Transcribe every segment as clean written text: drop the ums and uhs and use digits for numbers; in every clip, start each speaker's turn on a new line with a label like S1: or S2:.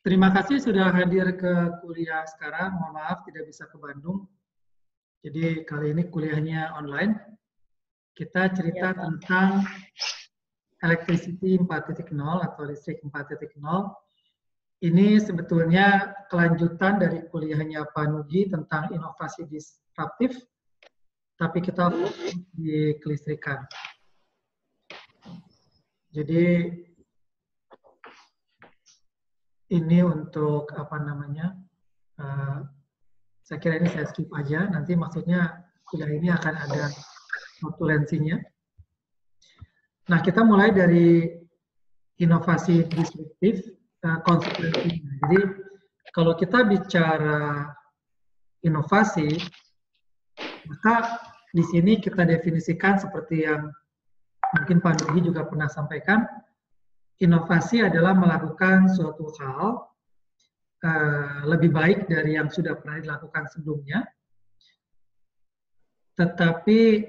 S1: Terima kasih sudah hadir ke kuliah sekarang. Mohon maaf tidak bisa ke Bandung. Jadi kali ini kuliahnya online. Kita cerita tentang electricity 4.0 atau listrik 4.0. Ini sebetulnya kelanjutan dari kuliahnya Pak Nugi tentang inovasi disruptif, tapi kita fokus di kelistrikan. Jadi ini untuk apa namanya? Saya kira ini saya skip aja. Nanti maksudnya kuliah ini akan ada notulensinya. Nah, kita mulai dari inovasi disruptif, konsekuensinya. Jadi, kalau kita bicara inovasi, maka di sini kita definisikan seperti yang mungkin Pak Nugi juga pernah sampaikan, inovasi adalah melakukan suatu hal lebih baik dari yang sudah pernah dilakukan sebelumnya, tetapi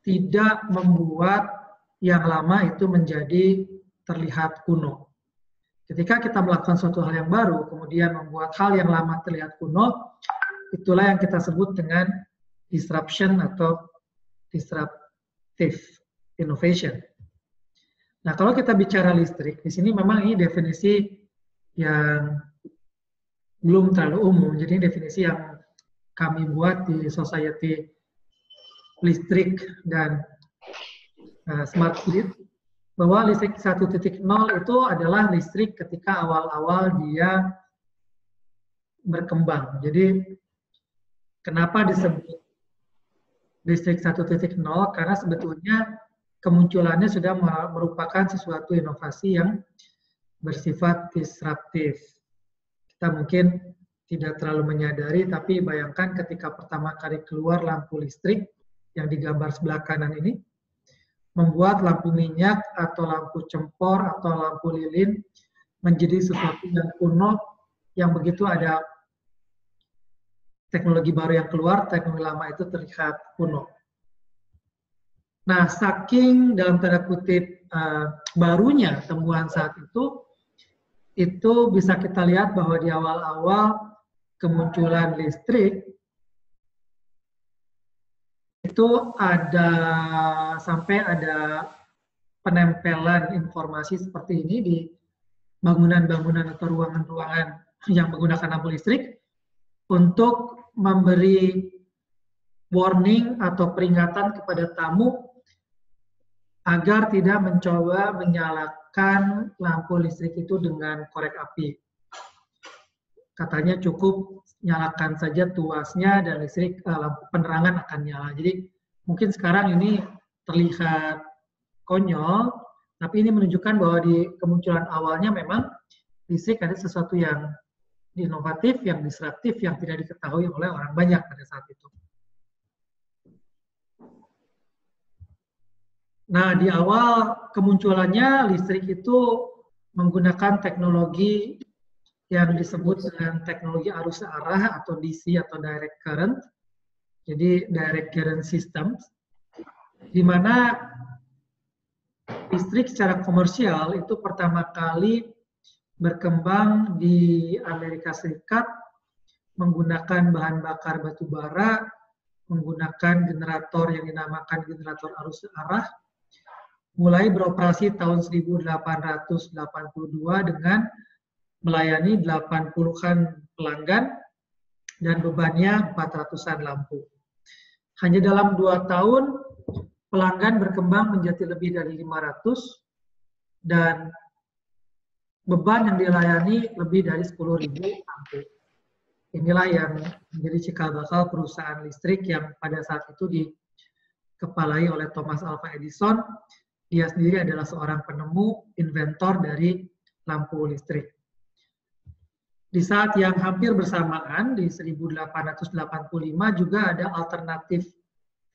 S1: tidak membuat yang lama itu menjadi terlihat kuno. Ketika kita melakukan suatu hal yang baru, kemudian membuat hal yang lama terlihat kuno, itulah yang kita sebut dengan disruption atau disruptive innovation. Nah, kalau kita bicara listrik, di sini memang ini definisi yang belum terlalu umum, jadi definisi yang kami buat di Society Listrik dan Smart Grid, bahwa listrik 1.0 itu adalah listrik ketika awal-awal dia berkembang. Jadi, kenapa disebut listrik 1.0? Karena sebetulnya kemunculannya sudah merupakan sesuatu inovasi yang bersifat disruptif. Kita mungkin tidak terlalu menyadari, tapi bayangkan ketika pertama kali keluar lampu listrik yang digambar sebelah kanan ini, membuat lampu minyak atau lampu cempor atau lampu lilin menjadi sesuatu yang kuno, yang begitu ada teknologi baru yang keluar, teknologi lama itu terlihat kuno. Nah, saking dalam tanda kutip barunya temuan saat itu bisa kita lihat bahwa di awal-awal kemunculan listrik, itu sampai ada penempelan informasi seperti ini di bangunan-bangunan atau ruangan-ruangan yang menggunakan lampu listrik untuk memberi warning atau peringatan kepada tamu agar tidak mencoba menyalakan lampu listrik itu dengan korek api. Katanya cukup nyalakan saja tuasnya dan listrik lampu penerangan akan nyala. Jadi mungkin sekarang ini terlihat konyol, tapi ini menunjukkan bahwa di kemunculan awalnya memang listrik ada sesuatu yang inovatif, yang disruptif, yang tidak diketahui oleh orang banyak pada saat itu. Nah, di awal kemunculannya listrik itu menggunakan teknologi yang disebut dengan teknologi arus arah atau DC atau direct current. Jadi direct current system, di mana listrik secara komersial itu pertama kali berkembang di Amerika Serikat menggunakan bahan bakar batu bara, menggunakan generator yang dinamakan generator arus arah, mulai beroperasi tahun 1882 dengan melayani 80-an pelanggan dan bebannya 400-an lampu. Hanya dalam 2 tahun, pelanggan berkembang menjadi lebih dari 500 dan beban yang dilayani lebih dari 10.000 lampu. Inilah yang menjadi cikal bakal perusahaan listrik yang pada saat itu dikepalai oleh Thomas Alva Edison. Dia sendiri adalah seorang penemu, inventor dari lampu listrik. Di saat yang hampir bersamaan, di 1885 juga ada alternatif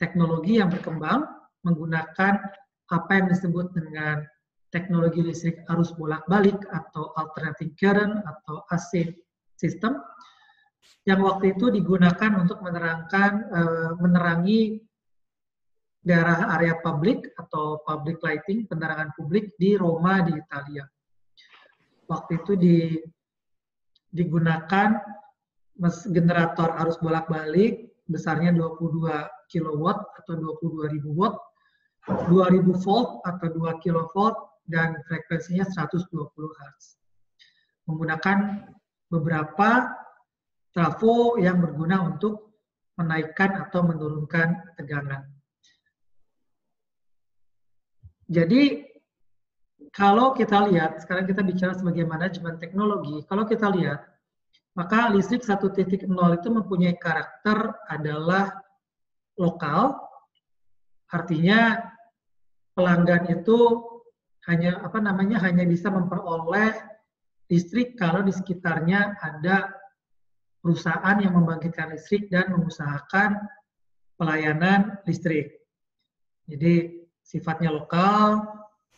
S1: teknologi yang berkembang menggunakan apa yang disebut dengan teknologi listrik arus bolak-balik atau alternating current atau AC system, yang waktu itu digunakan untuk menerangi daerah area publik atau public lighting, penerangan publik di Roma di Italia. waktu itu digunakan generator arus bolak-balik besarnya 22 kW atau 22.000 watt, 2000 volt atau 2 kV, dan frekuensinya 120 Hz. Menggunakan beberapa trafo yang berguna untuk menaikkan atau menurunkan tegangan. Jadi kalau kita lihat, sekarang kita bicara sebagai manajemen teknologi, kalau kita lihat, maka listrik 1.0 itu mempunyai karakter adalah lokal, artinya pelanggan itu hanya bisa memperoleh listrik kalau di sekitarnya ada perusahaan yang membangkitkan listrik dan mengusahakan pelayanan listrik. Jadi sifatnya lokal,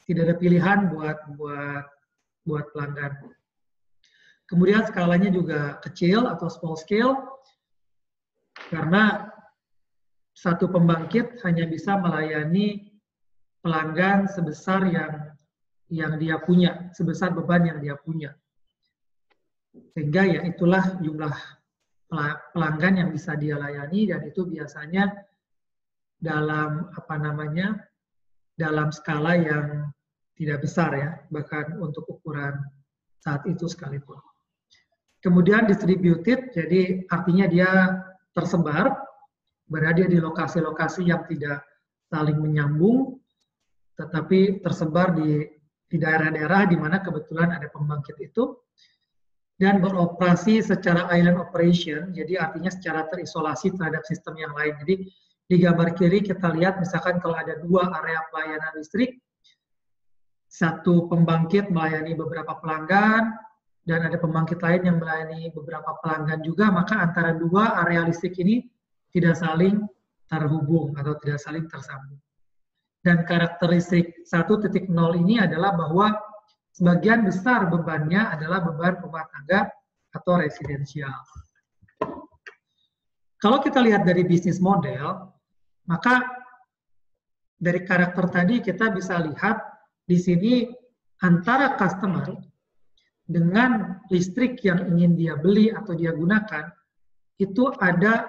S1: tidak ada pilihan buat pelanggan. Kemudian skalanya juga kecil atau small scale, karena satu pembangkit hanya bisa melayani pelanggan sebesar yang dia punya, sebesar beban yang dia punya. Sehingga ya itulah jumlah pelanggan yang bisa dia layani, dan itu biasanya dalam dalam skala yang tidak besar ya, bahkan untuk ukuran saat itu sekalipun. Kemudian distributed, jadi artinya dia tersebar, berada di lokasi-lokasi yang tidak saling menyambung, tetapi tersebar di daerah-daerah di mana kebetulan ada pembangkit itu, dan beroperasi secara island operation, jadi artinya secara terisolasi terhadap sistem yang lain. Jadi di gambar kiri kita lihat misalkan kalau ada dua area pelayanan listrik, satu pembangkit melayani beberapa pelanggan, dan ada pembangkit lain yang melayani beberapa pelanggan juga, maka antara dua area listrik ini tidak saling terhubung atau tidak saling tersambung. Dan karakteristik 1.0 ini adalah bahwa sebagian besar bebannya adalah beban rumah tangga atau residensial. Kalau kita lihat dari bisnis model, maka dari karakter tadi kita bisa lihat di sini antara customer dengan listrik yang ingin dia beli atau dia gunakan, itu ada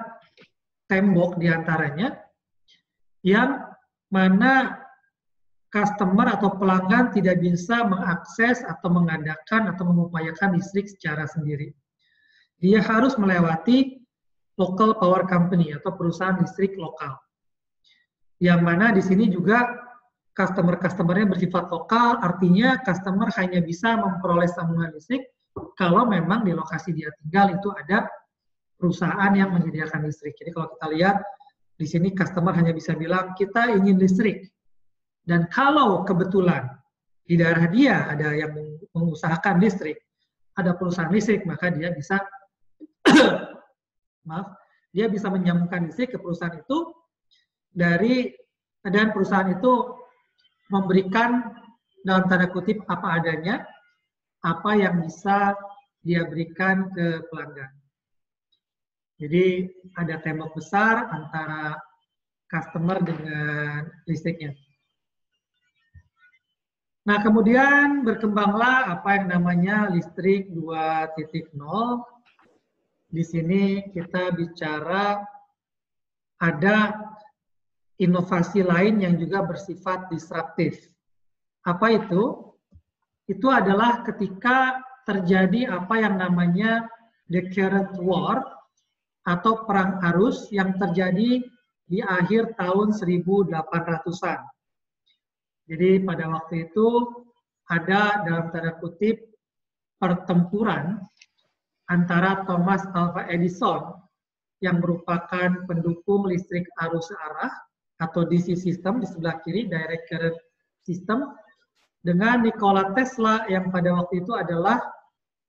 S1: tembok di antaranya yang mana customer atau pelanggan tidak bisa mengakses atau mengadakan atau mengupayakan listrik secara sendiri. Dia harus melewati local power company atau perusahaan listrik lokal. Yang mana di sini juga customer-customernya bersifat lokal, artinya customer hanya bisa memperoleh sambungan listrik kalau memang di lokasi dia tinggal itu ada perusahaan yang menyediakan listrik. Jadi kalau kita lihat di sini customer hanya bisa bilang kita ingin listrik. Dan kalau kebetulan di daerah dia ada yang mengusahakan listrik, ada perusahaan listrik, maka dia bisa dia bisa menyambungkan listrik ke perusahaan itu, dan perusahaan itu memberikan dalam tanda kutip apa adanya, apa yang bisa dia berikan ke pelanggan. Jadi ada tembok besar antara customer dengan listriknya. Nah, kemudian berkembanglah apa yang namanya listrik 2.0. Di sini kita bicara ada inovasi lain yang juga bersifat disruptif. Apa itu? Itu adalah ketika terjadi apa yang namanya the current war atau perang arus yang terjadi di akhir tahun 1800-an. Jadi pada waktu itu ada dalam tanda kutip pertempuran antara Thomas Alva Edison yang merupakan pendukung listrik arus searah atau DC system di sebelah kiri, direct current system, dengan Nikola Tesla yang pada waktu itu adalah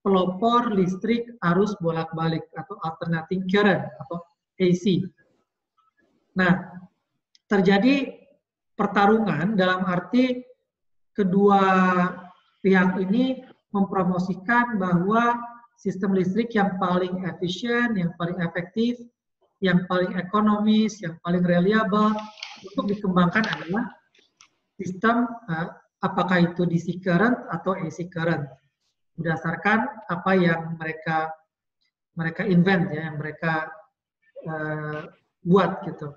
S1: pelopor listrik arus bolak-balik atau alternating current atau AC. Nah, terjadi pertarungan dalam arti kedua pihak ini mempromosikan bahwa sistem listrik yang paling efisien, yang paling efektif, yang paling ekonomis, yang paling reliable untuk dikembangkan adalah sistem apakah itu DC current atau AC current. berdasarkan apa yang mereka invent ya, yang mereka buat gitu.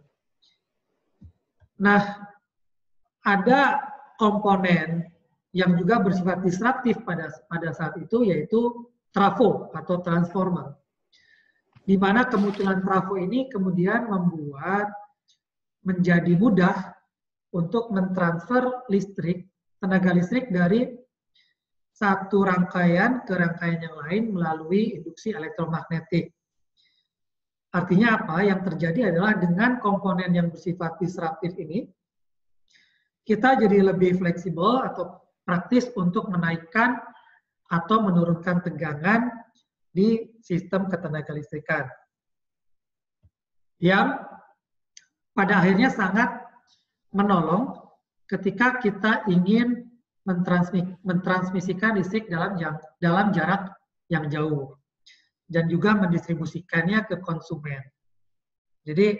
S1: Nah, ada komponen yang juga bersifat disruptif pada saat itu, yaitu trafo atau transformer. Di mana kemunculan trafo ini kemudian membuat menjadi mudah untuk mentransfer listrik, tenaga listrik dari satu rangkaian ke rangkaian yang lain melalui induksi elektromagnetik. Artinya apa? Yang terjadi adalah dengan komponen yang bersifat disruptif ini, kita jadi lebih fleksibel atau praktis untuk menaikkan atau menurunkan tegangan di sistem ketenagalistrikan. Yang pada akhirnya sangat menolong ketika kita ingin mentransmisikan listrik dalam jarak yang jauh. Dan juga mendistribusikannya ke konsumen. Jadi,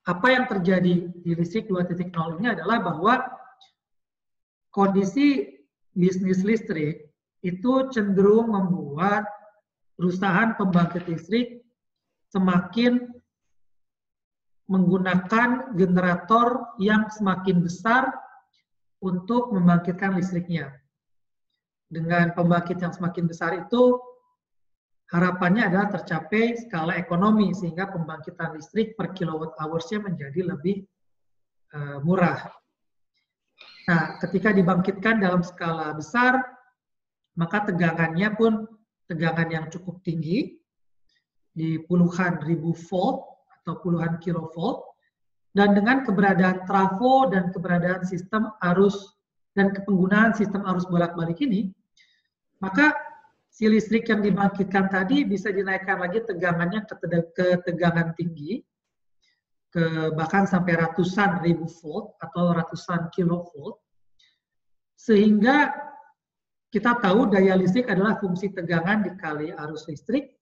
S1: apa yang terjadi di listrik 2.0 ini adalah bahwa kondisi bisnis listrik itu cenderung membuat perusahaan pembangkit listrik semakin menggunakan generator yang semakin besar untuk membangkitkan listriknya. Dengan pembangkit yang semakin besar itu, harapannya adalah tercapai skala ekonomi sehingga pembangkitan listrik per kilowatt hours-nya menjadi lebih murah. Nah, ketika dibangkitkan dalam skala besar, maka tegangannya pun tegangan yang cukup tinggi, di puluhan ribu volt atau puluhan kilovolt, dan dengan keberadaan trafo dan keberadaan sistem arus dan penggunaan sistem arus bolak-balik ini, maka si listrik yang dibangkitkan tadi bisa dinaikkan lagi tegangannya ke tegangan tinggi, bahkan sampai ratusan ribu volt atau ratusan kilovolt, sehingga kita tahu daya listrik adalah fungsi tegangan dikali arus listrik,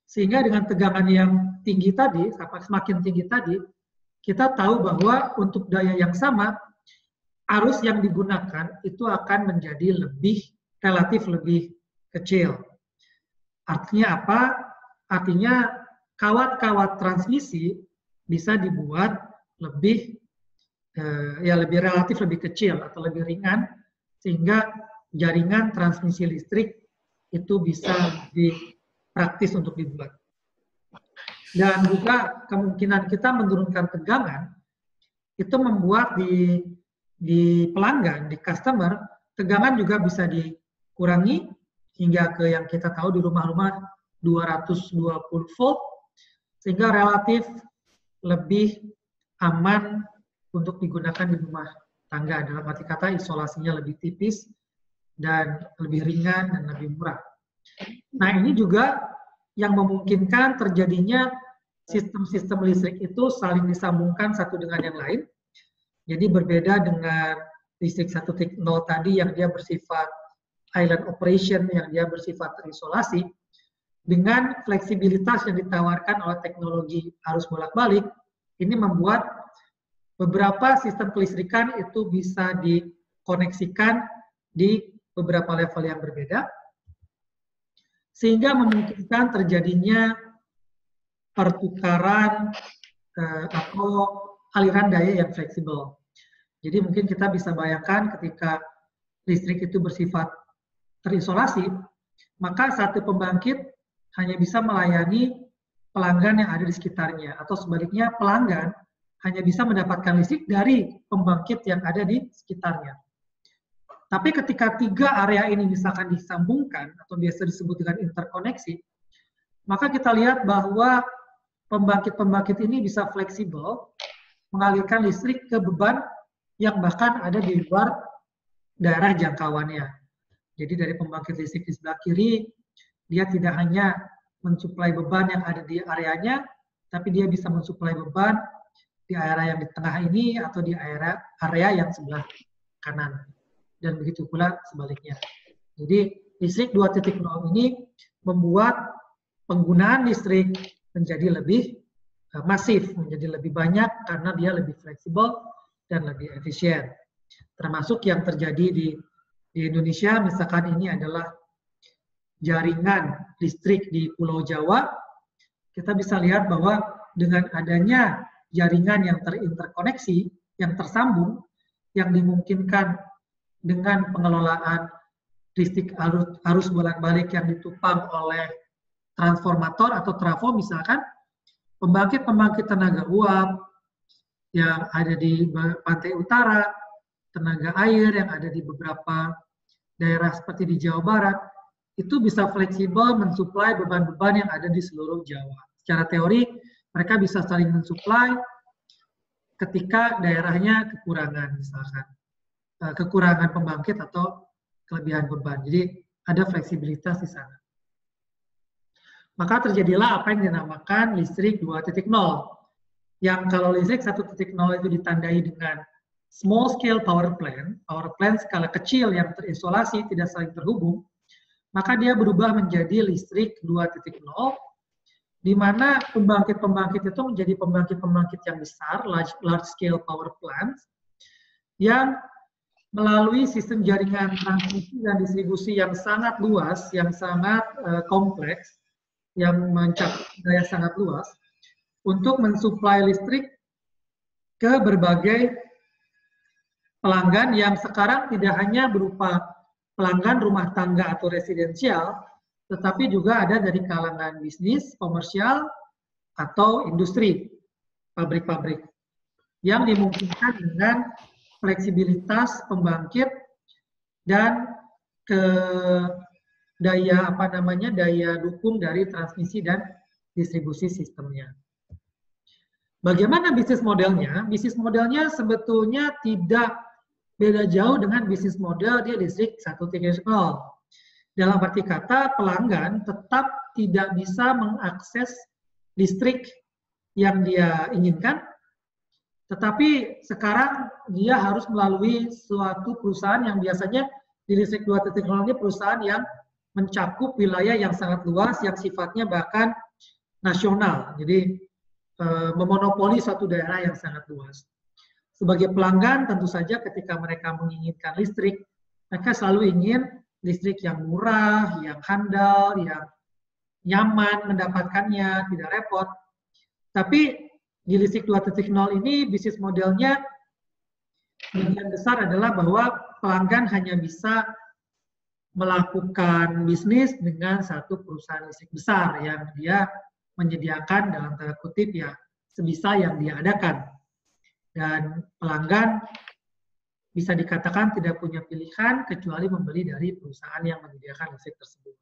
S1: sehingga dengan tegangan yang tinggi tadi, semakin tinggi tadi, kita tahu bahwa untuk daya yang sama, arus yang digunakan itu akan menjadi relatif lebih kecil. Artinya apa? Artinya kawat-kawat transmisi bisa dibuat lebih relatif lebih kecil atau lebih ringan, sehingga jaringan transmisi listrik itu bisa lebih praktis untuk dibuat. Dan juga kemungkinan kita menurunkan tegangan itu membuat di pelanggan, di customer, tegangan juga bisa dikurangi hingga ke yang kita tahu di rumah-rumah 220 volt, sehingga relatif lebih aman untuk digunakan di rumah tangga. Dalam arti kata isolasinya lebih tipis dan lebih ringan dan lebih murah. Nah, ini juga yang memungkinkan terjadinya sistem-sistem listrik itu saling disambungkan satu dengan yang lain. Jadi berbeda dengan listrik 1.0 tadi yang dia bersifat island operation, yang dia bersifat terisolasi, dengan fleksibilitas yang ditawarkan oleh teknologi arus bolak-balik, ini membuat beberapa sistem kelistrikan itu bisa dikoneksikan di beberapa level yang berbeda, sehingga memungkinkan terjadinya pertukaran atau aliran daya yang fleksibel. Jadi mungkin kita bisa bayangkan ketika listrik itu bersifat terisolasi, maka satu pembangkit hanya bisa melayani pelanggan yang ada di sekitarnya, atau sebaliknya pelanggan hanya bisa mendapatkan listrik dari pembangkit yang ada di sekitarnya. Tapi ketika tiga area ini misalkan disambungkan, atau biasa disebut dengan interkoneksi, maka kita lihat bahwa pembangkit-pembangkit ini bisa fleksibel mengalirkan listrik ke beban yang bahkan ada di luar daerah jangkauannya. Jadi dari pembangkit listrik di sebelah kiri, dia tidak hanya mensuplai beban yang ada di areanya, tapi dia bisa mensuplai beban di area yang di tengah ini atau di area yang sebelah kanan. Dan begitu pula sebaliknya. Jadi listrik 2.0 ini membuat penggunaan listrik menjadi lebih masif, menjadi lebih banyak karena dia lebih fleksibel dan lebih efisien. Termasuk yang terjadi di Indonesia, misalkan ini adalah jaringan listrik di Pulau Jawa, kita bisa lihat bahwa dengan adanya jaringan yang terinterkoneksi, yang tersambung, yang dimungkinkan dengan pengelolaan listrik arus bolak-balik yang ditopang oleh transformator atau trafo misalkan, pembangkit-pembangkit tenaga uap yang ada di pantai utara, tenaga air yang ada di beberapa daerah seperti di Jawa Barat, itu bisa fleksibel mensuplai beban-beban yang ada di seluruh Jawa. Secara teori, mereka bisa saling mensuplai ketika daerahnya kekurangan, misalkan. Kekurangan pembangkit atau kelebihan beban. Jadi, ada fleksibilitas di sana. Maka terjadilah apa yang dinamakan listrik 2.0. Yang kalau listrik 1.0 itu ditandai dengan small scale power plant skala kecil yang terisolasi, tidak saling terhubung, maka dia berubah menjadi listrik 2.0, di mana pembangkit-pembangkit itu menjadi pembangkit-pembangkit yang besar, large scale power plants, yang melalui sistem jaringan transmisi dan distribusi yang sangat luas, yang sangat kompleks, yang mencakup daya sangat luas, untuk mensuplai listrik ke berbagai pelanggan yang sekarang tidak hanya berupa pelanggan rumah tangga atau residensial, tetapi juga ada dari kalangan bisnis, komersial, atau industri, pabrik-pabrik, yang dimungkinkan dengan fleksibilitas pembangkit dan daya dukung dari transmisi dan distribusi sistemnya. Bagaimana bisnis modelnya? Bisnis modelnya sebetulnya tidak beda jauh dengan bisnis model di listrik 1.0. Dalam arti kata, pelanggan tetap tidak bisa mengakses listrik yang dia inginkan, tetapi sekarang dia harus melalui suatu perusahaan yang biasanya di listrik 2.0 ini perusahaan yang mencakup wilayah yang sangat luas, yang sifatnya bahkan nasional. Jadi memonopoli suatu daerah yang sangat luas. Sebagai pelanggan, tentu saja ketika mereka menginginkan listrik, mereka selalu ingin listrik yang murah, yang handal, yang nyaman mendapatkannya, tidak repot. Tapi di listrik 2.0 ini bisnis modelnya bagian besar adalah bahwa pelanggan hanya bisa melakukan bisnis dengan satu perusahaan listrik besar yang dia menyediakan dalam tanda kutip ya sebisa yang dia adakan. Dan pelanggan bisa dikatakan tidak punya pilihan kecuali membeli dari perusahaan yang menyediakan listrik tersebut.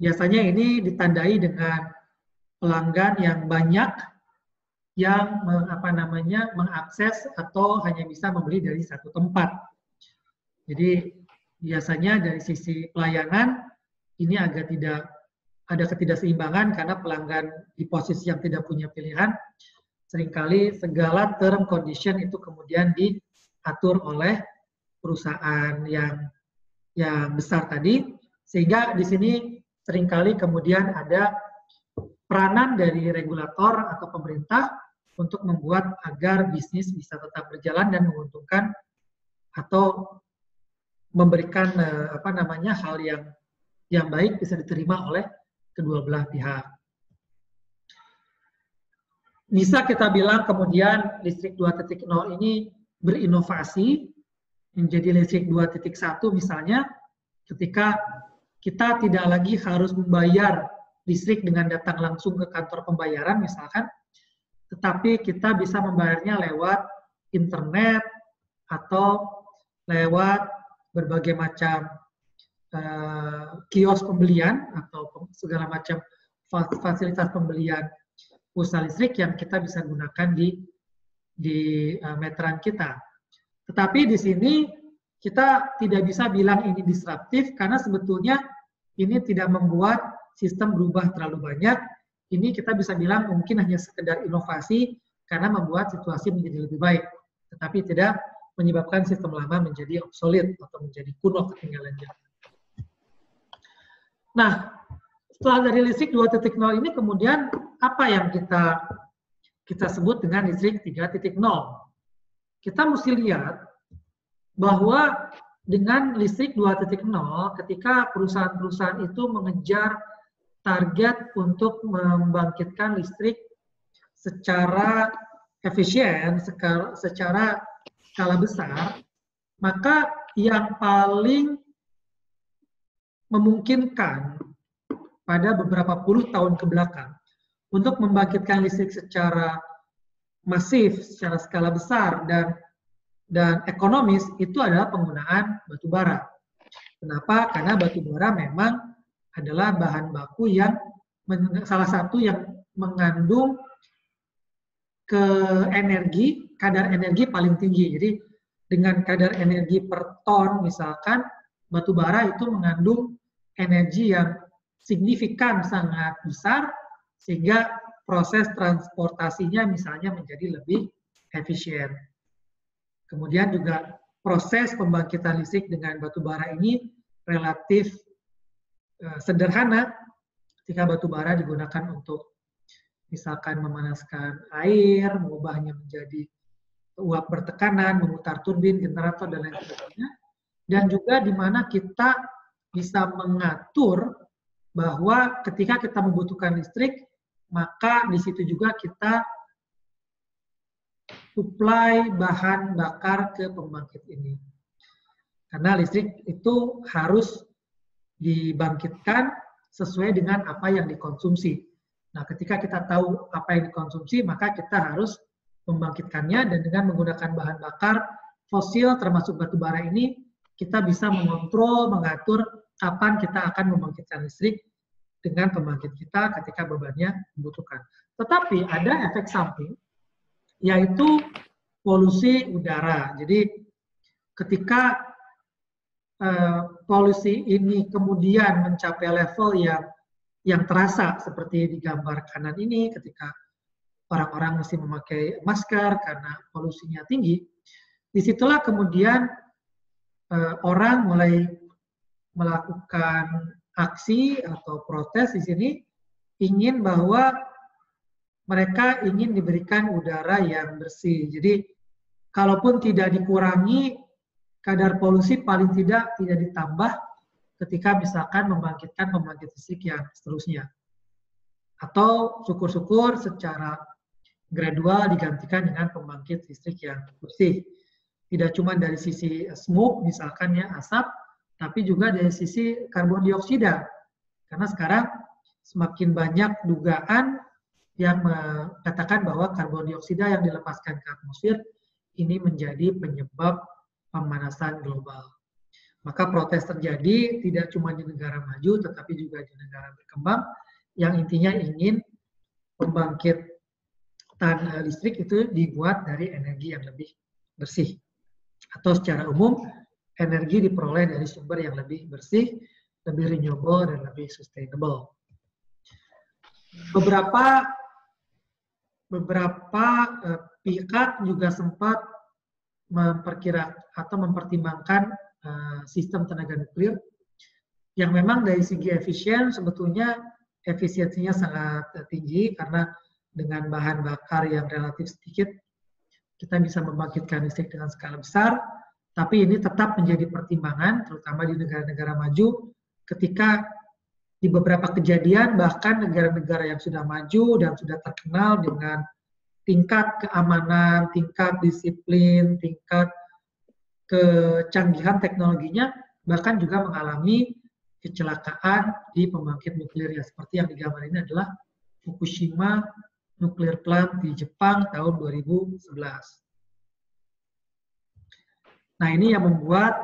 S1: Biasanya ini ditandai dengan pelanggan yang banyak yang mengakses atau hanya bisa membeli dari satu tempat. Jadi biasanya dari sisi pelayanan ini agak tidak ada ketidakseimbangan karena pelanggan di posisi yang tidak punya pilihan, seringkali segala term condition itu kemudian diatur oleh perusahaan yang besar tadi, sehingga di sini seringkali kemudian ada peranan dari regulator atau pemerintah untuk membuat agar bisnis bisa tetap berjalan dan menguntungkan atau memberikan hal yang baik bisa diterima oleh kedua belah pihak. Bisa kita bilang kemudian listrik 2.0 ini berinovasi menjadi listrik 2.1 misalnya ketika kita tidak lagi harus membayar listrik dengan datang langsung ke kantor pembayaran misalkan, tetapi kita bisa membayarnya lewat internet atau lewat berbagai macam kios pembelian atau segala macam fasilitas pembelian pulsa listrik yang kita bisa gunakan di meteran kita. Tetapi di sini kita tidak bisa bilang ini disruptif karena sebetulnya ini tidak membuat sistem berubah terlalu banyak. Ini kita bisa bilang mungkin hanya sekedar inovasi karena membuat situasi menjadi lebih baik, tetapi tidak menyebabkan sistem lama menjadi obsolete atau menjadi kuno ketinggalan zaman. Nah, setelah dari listrik 2.0 ini kemudian apa yang kita sebut dengan listrik 3.0? Kita mesti lihat bahwa dengan listrik 2.0, ketika perusahaan-perusahaan itu mengejar target untuk membangkitkan listrik secara efisien, secara skala besar, maka yang paling memungkinkan pada beberapa puluh tahun ke belakang untuk membangkitkan listrik secara masif, secara skala besar dan ekonomis itu adalah penggunaan batu bara. Kenapa? Karena batu bara memang adalah bahan baku yang salah satu yang mengandung kadar energi paling tinggi. Jadi dengan kadar energi per ton misalkan, batu bara itu mengandung energi yang signifikan sangat besar sehingga proses transportasinya misalnya menjadi lebih efisien. Kemudian juga proses pembangkitan listrik dengan batu bara ini relatif sederhana ketika batu bara digunakan untuk misalkan memanaskan air, mengubahnya menjadi uap bertekanan, memutar turbin, generator, dan lain sebagainya. Dan juga di mana kita bisa mengatur bahwa ketika kita membutuhkan listrik, maka di situ juga kita suplai bahan bakar ke pembangkit ini. Karena listrik itu harus dibangkitkan sesuai dengan apa yang dikonsumsi. Nah, ketika kita tahu apa yang dikonsumsi, maka kita harus membangkitkannya, dan dengan menggunakan bahan bakar fosil termasuk batu bara ini, kita bisa mengontrol, mengatur kapan kita akan membangkitkan listrik dengan pembangkit kita ketika bebannya membutuhkan. Tetapi ada efek samping, yaitu polusi udara. Jadi ketika polusi ini kemudian mencapai level yang terasa seperti di gambar kanan ini, ketika orang-orang mesti memakai masker karena polusinya tinggi, disitulah kemudian orang mulai melakukan aksi atau protes di sini, ingin bahwa mereka ingin diberikan udara yang bersih. Jadi kalaupun tidak dikurangi, kadar polusi paling tidak ditambah ketika misalkan membangkitkan pembangkit listrik yang seterusnya. Atau syukur-syukur secara gradual digantikan dengan pembangkit listrik yang bersih. Tidak cuma dari sisi smoke, misalkan ya asap, tapi juga dari sisi karbon dioksida. Karena sekarang semakin banyak dugaan yang mengatakan bahwa karbon dioksida yang dilepaskan ke atmosfer ini menjadi penyebab pemanasan global. Maka protes terjadi tidak cuma di negara maju, tetapi juga di negara berkembang, yang intinya ingin pembangkitan listrik itu dibuat dari energi yang lebih bersih. Atau secara umum, energi diperoleh dari sumber yang lebih bersih, lebih renewable, dan lebih sustainable. Beberapa pihak juga sempat memperkirakan atau mempertimbangkan sistem tenaga nuklir yang memang dari segi efisien sebetulnya efisiensinya sangat tinggi, karena dengan bahan bakar yang relatif sedikit kita bisa membangkitkan listrik dengan skala besar. Tapi ini tetap menjadi pertimbangan terutama di negara-negara maju, ketika di beberapa kejadian bahkan negara-negara yang sudah maju dan sudah terkenal dengan tingkat keamanan, tingkat disiplin, tingkat kecanggihan teknologinya, bahkan juga mengalami kecelakaan di pembangkit nuklir, ya seperti yang digambar ini adalah Fukushima Nuclear Plant di Jepang tahun 2011. Nah, ini yang membuat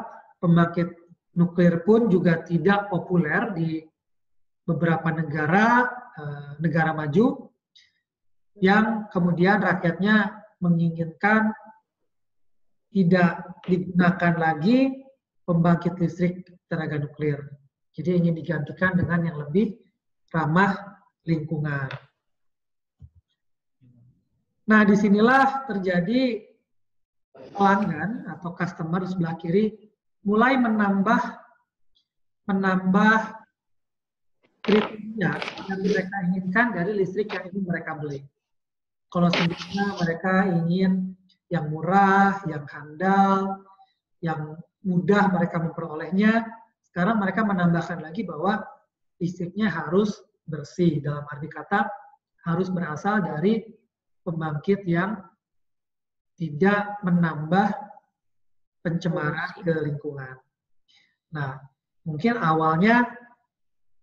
S1: pembangkit nuklir pun juga tidak populer di beberapa negara maju, yang kemudian rakyatnya menginginkan tidak digunakan lagi pembangkit listrik tenaga nuklir. Jadi ingin digantikan dengan yang lebih ramah lingkungan. Nah, disinilah terjadi pelanggan atau customer di sebelah kiri mulai menambah kriteria yang mereka inginkan dari listrik yang ingin mereka beli. Kalau sebelumnya mereka ingin yang murah, yang handal, yang mudah mereka memperolehnya. Sekarang mereka menambahkan lagi bahwa listriknya harus bersih, dalam arti kata harus berasal dari pembangkit yang tidak menambah pencemaran ke lingkungan. Nah, mungkin awalnya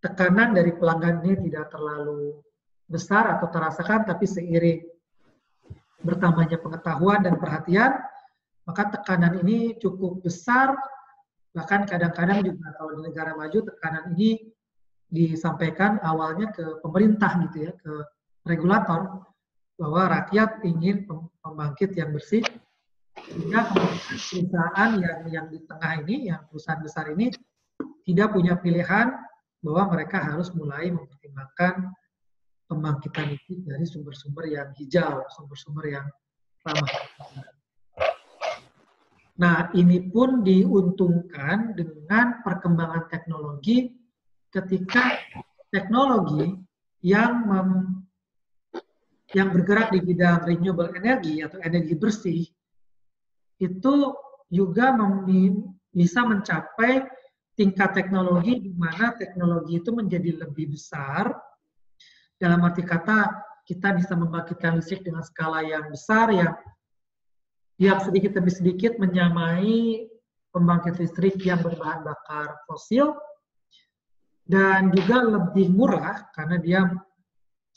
S1: tekanan dari pelanggan ini tidak terlalu besar atau terasakan, tapi seiring bertambahnya pengetahuan dan perhatian, maka tekanan ini cukup besar. Bahkan kadang-kadang juga kalau di negara maju tekanan ini disampaikan awalnya ke pemerintah gitu ya, ke regulator, bahwa rakyat ingin pembangkit yang bersih, sehingga perusahaan yang di tengah ini, yang perusahaan besar ini tidak punya pilihan bahwa mereka harus mulai mempertimbangkan pembangkitan listrik dari sumber-sumber yang hijau, sumber-sumber yang ramah. Nah, ini pun diuntungkan dengan perkembangan teknologi ketika teknologi yang bergerak di bidang renewable energy atau energi bersih itu juga bisa mencapai tingkat teknologi di mana teknologi itu menjadi lebih besar. Dalam arti kata, kita bisa membangkitkan listrik dengan skala yang besar, yang sedikit demi sedikit menyamai pembangkit listrik yang berbahan bakar fosil, dan juga lebih murah karena dia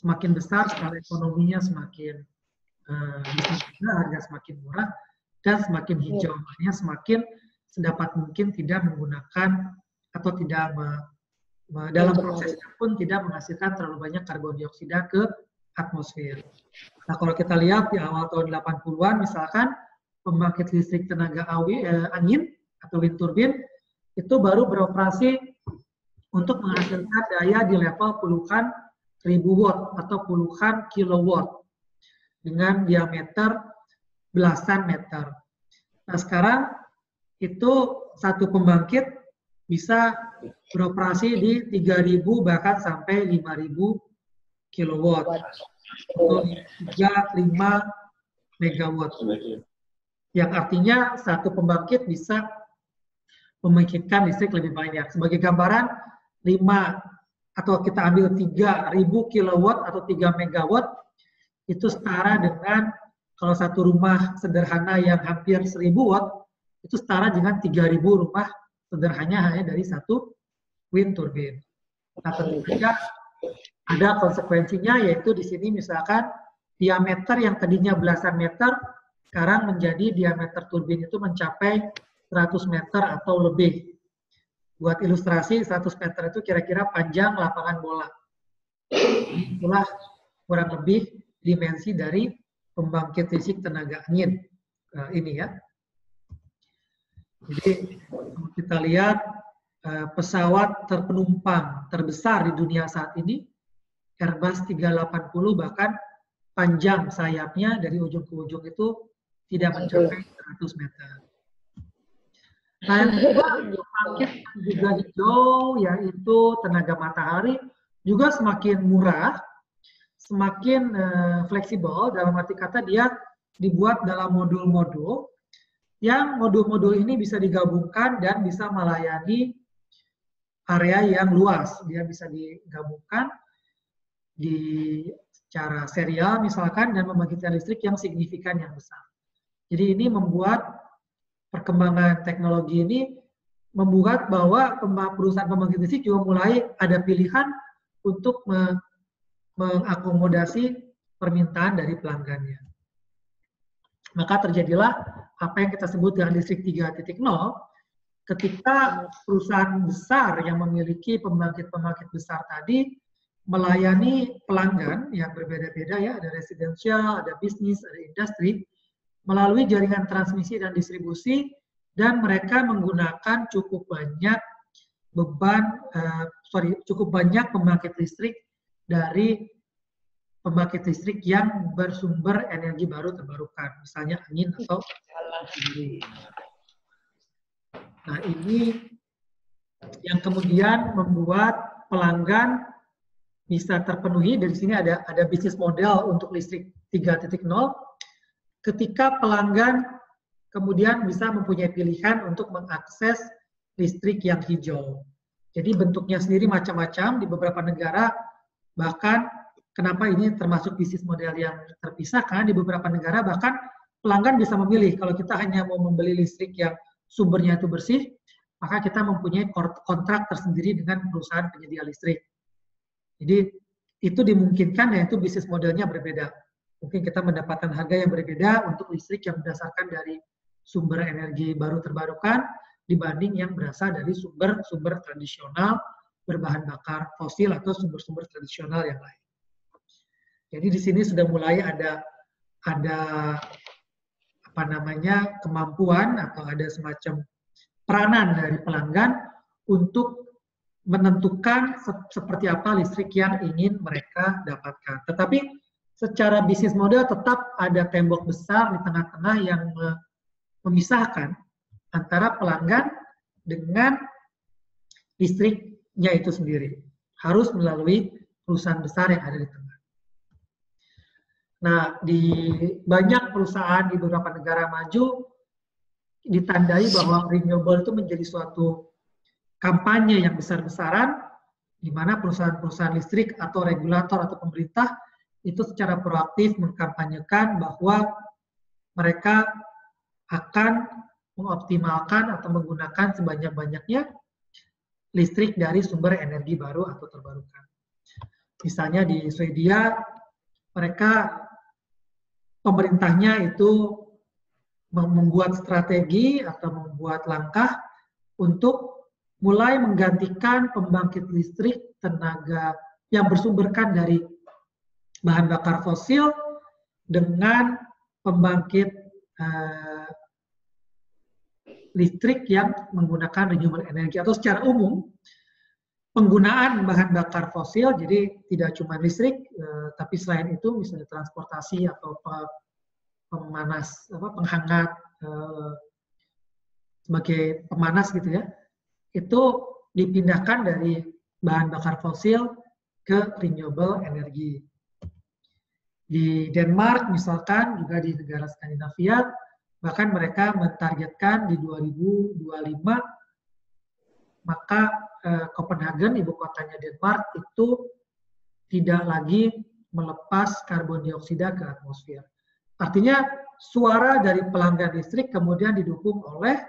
S1: semakin besar, skala ekonominya semakin bisa, harga semakin murah, dan semakin hijau, makanya semakin sedapat mungkin tidak menggunakan atau tidak dalam prosesnya pun tidak menghasilkan terlalu banyak karbon dioksida ke atmosfer. Nah, kalau kita lihat di awal tahun 80-an misalkan pembangkit listrik tenaga angin atau wind turbine itu baru beroperasi untuk menghasilkan daya di level puluhan ribu watt atau puluhan kilowatt dengan diameter belasan meter. Nah, sekarang itu satu pembangkit bisa beroperasi di 3.000 bahkan sampai 5.000 kilowatt atau 3-5 megawatt. Yang artinya satu pembangkit bisa membangkitkan listrik lebih banyak. Sebagai gambaran, 5 atau kita ambil 3.000 kilowatt atau 3 megawatt itu setara dengan kalau satu rumah sederhana yang hampir 1.000 watt itu setara dengan 3.000 rumah sederhana hanya dari satu wind turbine. Nah, tentu saja ada konsekuensinya, yaitu di sini misalkan diameter yang tadinya belasan meter sekarang menjadi diameter turbin itu mencapai 100 meter atau lebih. Buat ilustrasi, 100 meter itu kira-kira panjang lapangan bola. Itulah kurang lebih dimensi dari pembangkit listrik tenaga angin ini ya. Jadi kita lihat pesawat terpenumpang terbesar di dunia saat ini, Airbus 380, bahkan panjang sayapnya dari ujung ke ujung itu tidak mencapai 100 meter. Nah, yang kedua, pembangkit juga hijau, yaitu tenaga matahari, juga semakin murah, semakin fleksibel, dalam arti kata dia dibuat dalam modul-modul, yang modul-modul ini bisa digabungkan dan bisa melayani area yang luas. Dia bisa digabungkan secara serial misalkan dan membangkitkan listrik yang signifikan yang besar. Jadi ini membuat perkembangan teknologi ini membuat bahwa perusahaan pembangkit listrik juga mulai ada pilihan untuk mengakomodasi permintaan dari pelanggannya. Maka terjadilah apa yang kita sebut dengan listrik 3.0, ketika perusahaan besar yang memiliki pembangkit-pembangkit besar tadi melayani pelanggan yang berbeda-beda ya, ada residensial, ada bisnis, ada industri, melalui jaringan transmisi dan distribusi, dan mereka menggunakan cukup banyak cukup banyak pembangkit listrik dari pembangkit listrik yang bersumber energi baru terbarukan, misalnya angin atau matahari. Nah, ini yang kemudian membuat pelanggan bisa terpenuhi. Dari sini ada bisnis model untuk listrik 3.0. Ketika pelanggan kemudian bisa mempunyai pilihan untuk mengakses listrik yang hijau. Jadi bentuknya sendiri macam-macam di beberapa negara, bahkan kenapa ini termasuk bisnis model yang terpisah, karena di beberapa negara bahkan pelanggan bisa memilih, kalau kita hanya mau membeli listrik yang sumbernya itu bersih, maka kita mempunyai kontrak tersendiri dengan perusahaan penyedia listrik. Jadi itu dimungkinkan, yaitu bisnis modelnya berbeda. Mungkin kita mendapatkan harga yang berbeda untuk listrik yang berdasarkan dari sumber energi baru terbarukan dibanding yang berasal dari sumber-sumber tradisional berbahan bakar fosil atau sumber-sumber tradisional yang lain. Jadi di sini sudah mulai ada apa namanya kemampuan atau ada semacam peranan dari pelanggan untuk menentukan seperti apa listrik yang ingin mereka dapatkan. Tetapi secara bisnis model tetap ada tembok besar di tengah-tengah yang memisahkan antara pelanggan dengan listriknya itu sendiri. Harus melalui perusahaan besar yang ada di tengah. Nah, di banyak perusahaan di beberapa negara maju ditandai bahwa renewable itu menjadi suatu kampanye yang besar-besaran, di mana perusahaan-perusahaan listrik atau regulator atau pemerintah itu secara proaktif mengkampanyekan bahwa mereka akan mengoptimalkan atau menggunakan sebanyak-banyaknya listrik dari sumber energi baru atau terbarukan. Misalnya di Swedia, mereka pemerintahnya itu membuat strategi atau membuat langkah untuk mulai menggantikan pembangkit listrik tenaga yang bersumberkan dari bahan bakar fosil dengan pembangkit listrik yang menggunakan renewable energy, atau secara umum penggunaan bahan bakar fosil, jadi tidak cuma listrik, tapi selain itu misalnya transportasi atau pemanas, penghangat sebagai pemanas gitu ya, itu dipindahkan dari bahan bakar fosil ke renewable energy. Di Denmark misalkan, juga di negara Skandinavia, bahkan mereka mentargetkan di 2025 maka Copenhagen, ibu kotanya Denmark, itu tidak lagi melepas karbon dioksida ke atmosfer. Artinya suara dari pelanggan listrik kemudian didukung oleh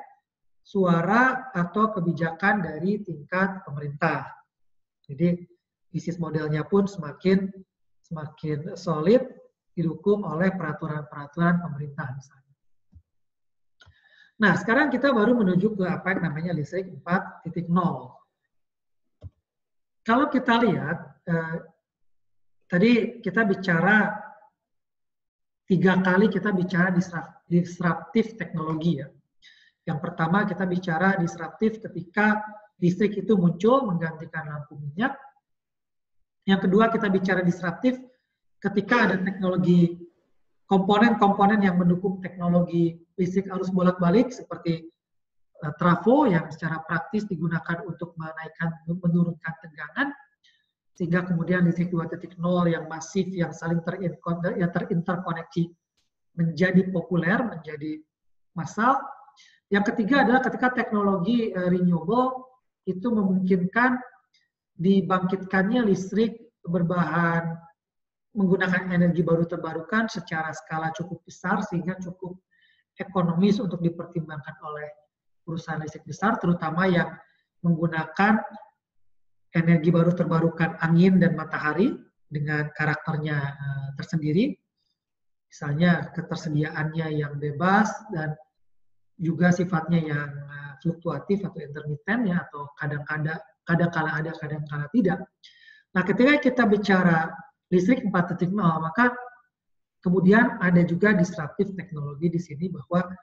S1: suara atau kebijakan dari tingkat pemerintah. Jadi bisnis modelnya pun semakin solid, didukung oleh peraturan-peraturan pemerintah misalnya. Nah, sekarang kita baru menuju ke apa yang namanya listrik 4.0. Kalau kita lihat, tadi kita bicara 3 kali kita bicara disruptif teknologi ya. Yang pertama kita bicara disruptif ketika listrik itu muncul menggantikan lampu minyak. Yang kedua kita bicara disruptif ketika ada teknologi komponen-komponen yang mendukung teknologi listrik arus bolak-balik seperti trafo yang secara praktis digunakan untuk menurunkan tegangan, sehingga kemudian listrik 2.0 yang masif, yang saling terinterkoneksi menjadi populer, menjadi massal. Yang ketiga adalah ketika teknologi renewable itu memungkinkan dibangkitkannya listrik berbahan menggunakan energi baru terbarukan secara skala cukup besar sehingga cukup ekonomis untuk dipertimbangkan oleh perusahaan listrik besar, terutama yang menggunakan energi baru terbarukan angin dan matahari dengan karakternya tersendiri. Misalnya ketersediaannya yang bebas dan juga sifatnya yang fluktuatif atau intermiten ya, atau kadang-kala ada, kadang-kala tidak. Nah, ketika kita bicara listrik 4.0, maka kemudian ada juga disruptif teknologi di sini, bahwa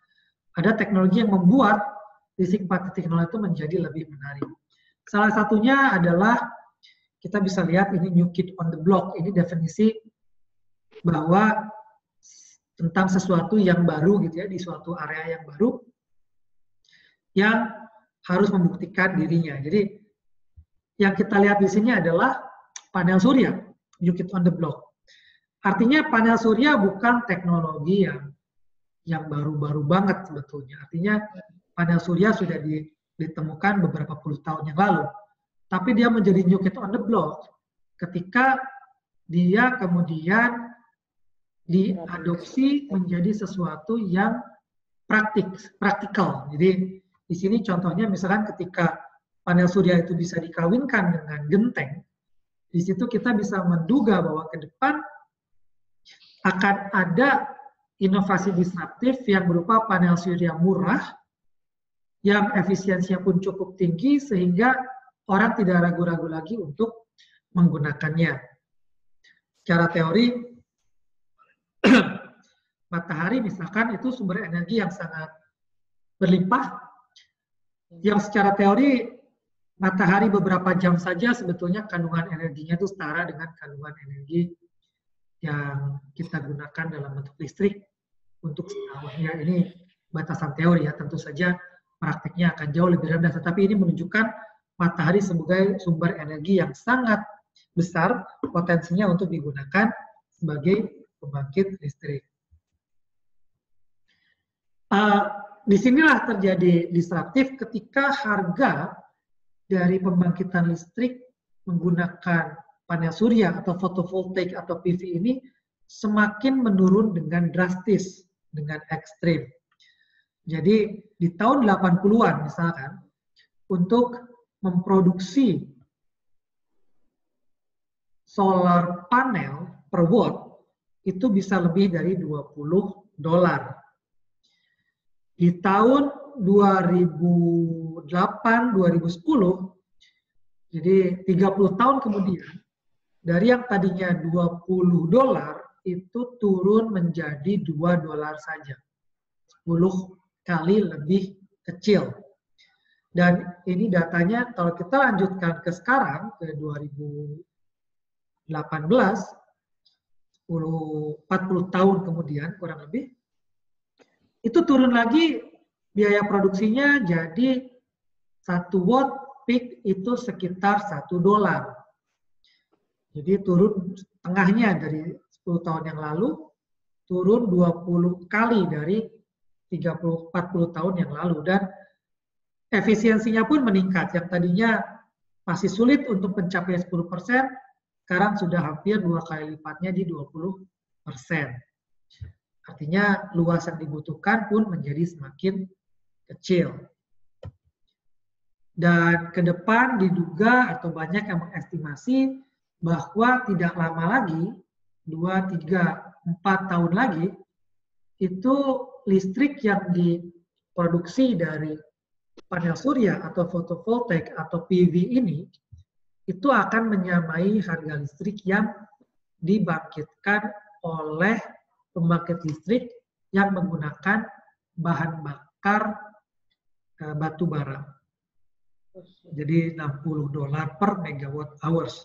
S1: ada teknologi yang membuat listrik 4.0 itu menjadi lebih menarik. Salah satunya adalah kita bisa lihat ini new kid on the block. Ini definisi bahwa tentang sesuatu yang baru gitu ya, di suatu area yang baru yang harus membuktikan dirinya. Jadi yang kita lihat di sini adalah panel surya, new kid on the block. Artinya panel surya bukan teknologi yang yang baru-baru banget sebetulnya. Artinya panel surya sudah ditemukan beberapa puluh tahun yang lalu. Tapi dia menjadi new kid on the block ketika dia kemudian diadopsi menjadi sesuatu yang praktikal. Jadi di sini contohnya misalkan ketika panel surya itu bisa dikawinkan dengan genteng, di situ kita bisa menduga bahwa ke depan akan ada inovasi disruptif yang berupa panel surya murah, yang efisiensinya pun cukup tinggi sehingga orang tidak ragu-ragu lagi untuk menggunakannya. Secara teori, matahari misalkan itu sumber energi yang sangat berlimpah, yang secara teori matahari beberapa jam saja sebetulnya kandungan energinya itu setara dengan kandungan energi yang kita gunakan dalam bentuk listrik untuk setahunnya. Ini batasan teori ya, tentu saja praktiknya akan jauh lebih rendah, tetapi ini menunjukkan matahari sebagai sumber energi yang sangat besar potensinya untuk digunakan sebagai pembangkit listrik. Disinilah terjadi disruptif ketika harga dari pembangkitan listrik menggunakan panel surya atau fotovoltaik atau PV ini semakin menurun dengan drastis, dengan ekstrim. Jadi di tahun 80-an misalkan, untuk memproduksi solar panel per watt itu bisa lebih dari $20. Di tahun 2008-2010, jadi 30 tahun kemudian, dari yang tadinya $20 itu turun menjadi $2 saja. 10 kali lebih kecil. Dan ini datanya kalau kita lanjutkan ke sekarang, ke 2018, 40 tahun kemudian kurang lebih, itu turun lagi biaya produksinya jadi 1 watt peak itu sekitar $1. Jadi turun setengahnya dari 10 tahun yang lalu, turun 20 kali dari 30-40 tahun yang lalu. Dan efisiensinya pun meningkat. Yang tadinya masih sulit untuk mencapai 10%, sekarang sudah hampir 2 kali lipatnya di 20%. Artinya luas yang dibutuhkan pun menjadi semakin kecil. Dan ke depan diduga atau banyak yang mengestimasi bahwa tidak lama lagi, 2, 3, 4 tahun lagi, itu listrik yang diproduksi dari panel surya atau fotovoltaik atau PV ini, itu akan menyamai harga listrik yang dibangkitkan oleh pembangkit listrik yang menggunakan bahan bakar batu bara. Jadi $60 per megawatt hours.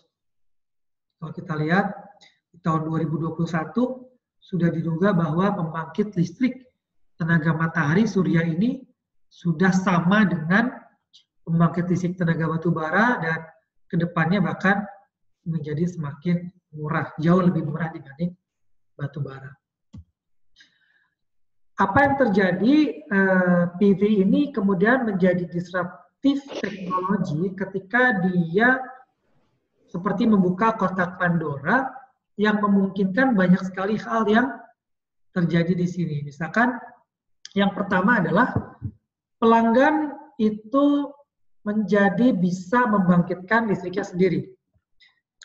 S1: Kalau kita lihat di tahun 2021 sudah diduga bahwa pembangkit listrik tenaga matahari surya ini sudah sama dengan pembangkit listrik tenaga batu bara dan kedepannya bahkan menjadi semakin murah, jauh lebih murah dibanding batu bara. Apa yang terjadi, PV ini kemudian menjadi disruptif teknologi ketika dia seperti membuka kotak Pandora yang memungkinkan banyak sekali hal yang terjadi di sini. Misalkan yang pertama adalah pelanggan itu menjadi bisa membangkitkan listriknya sendiri.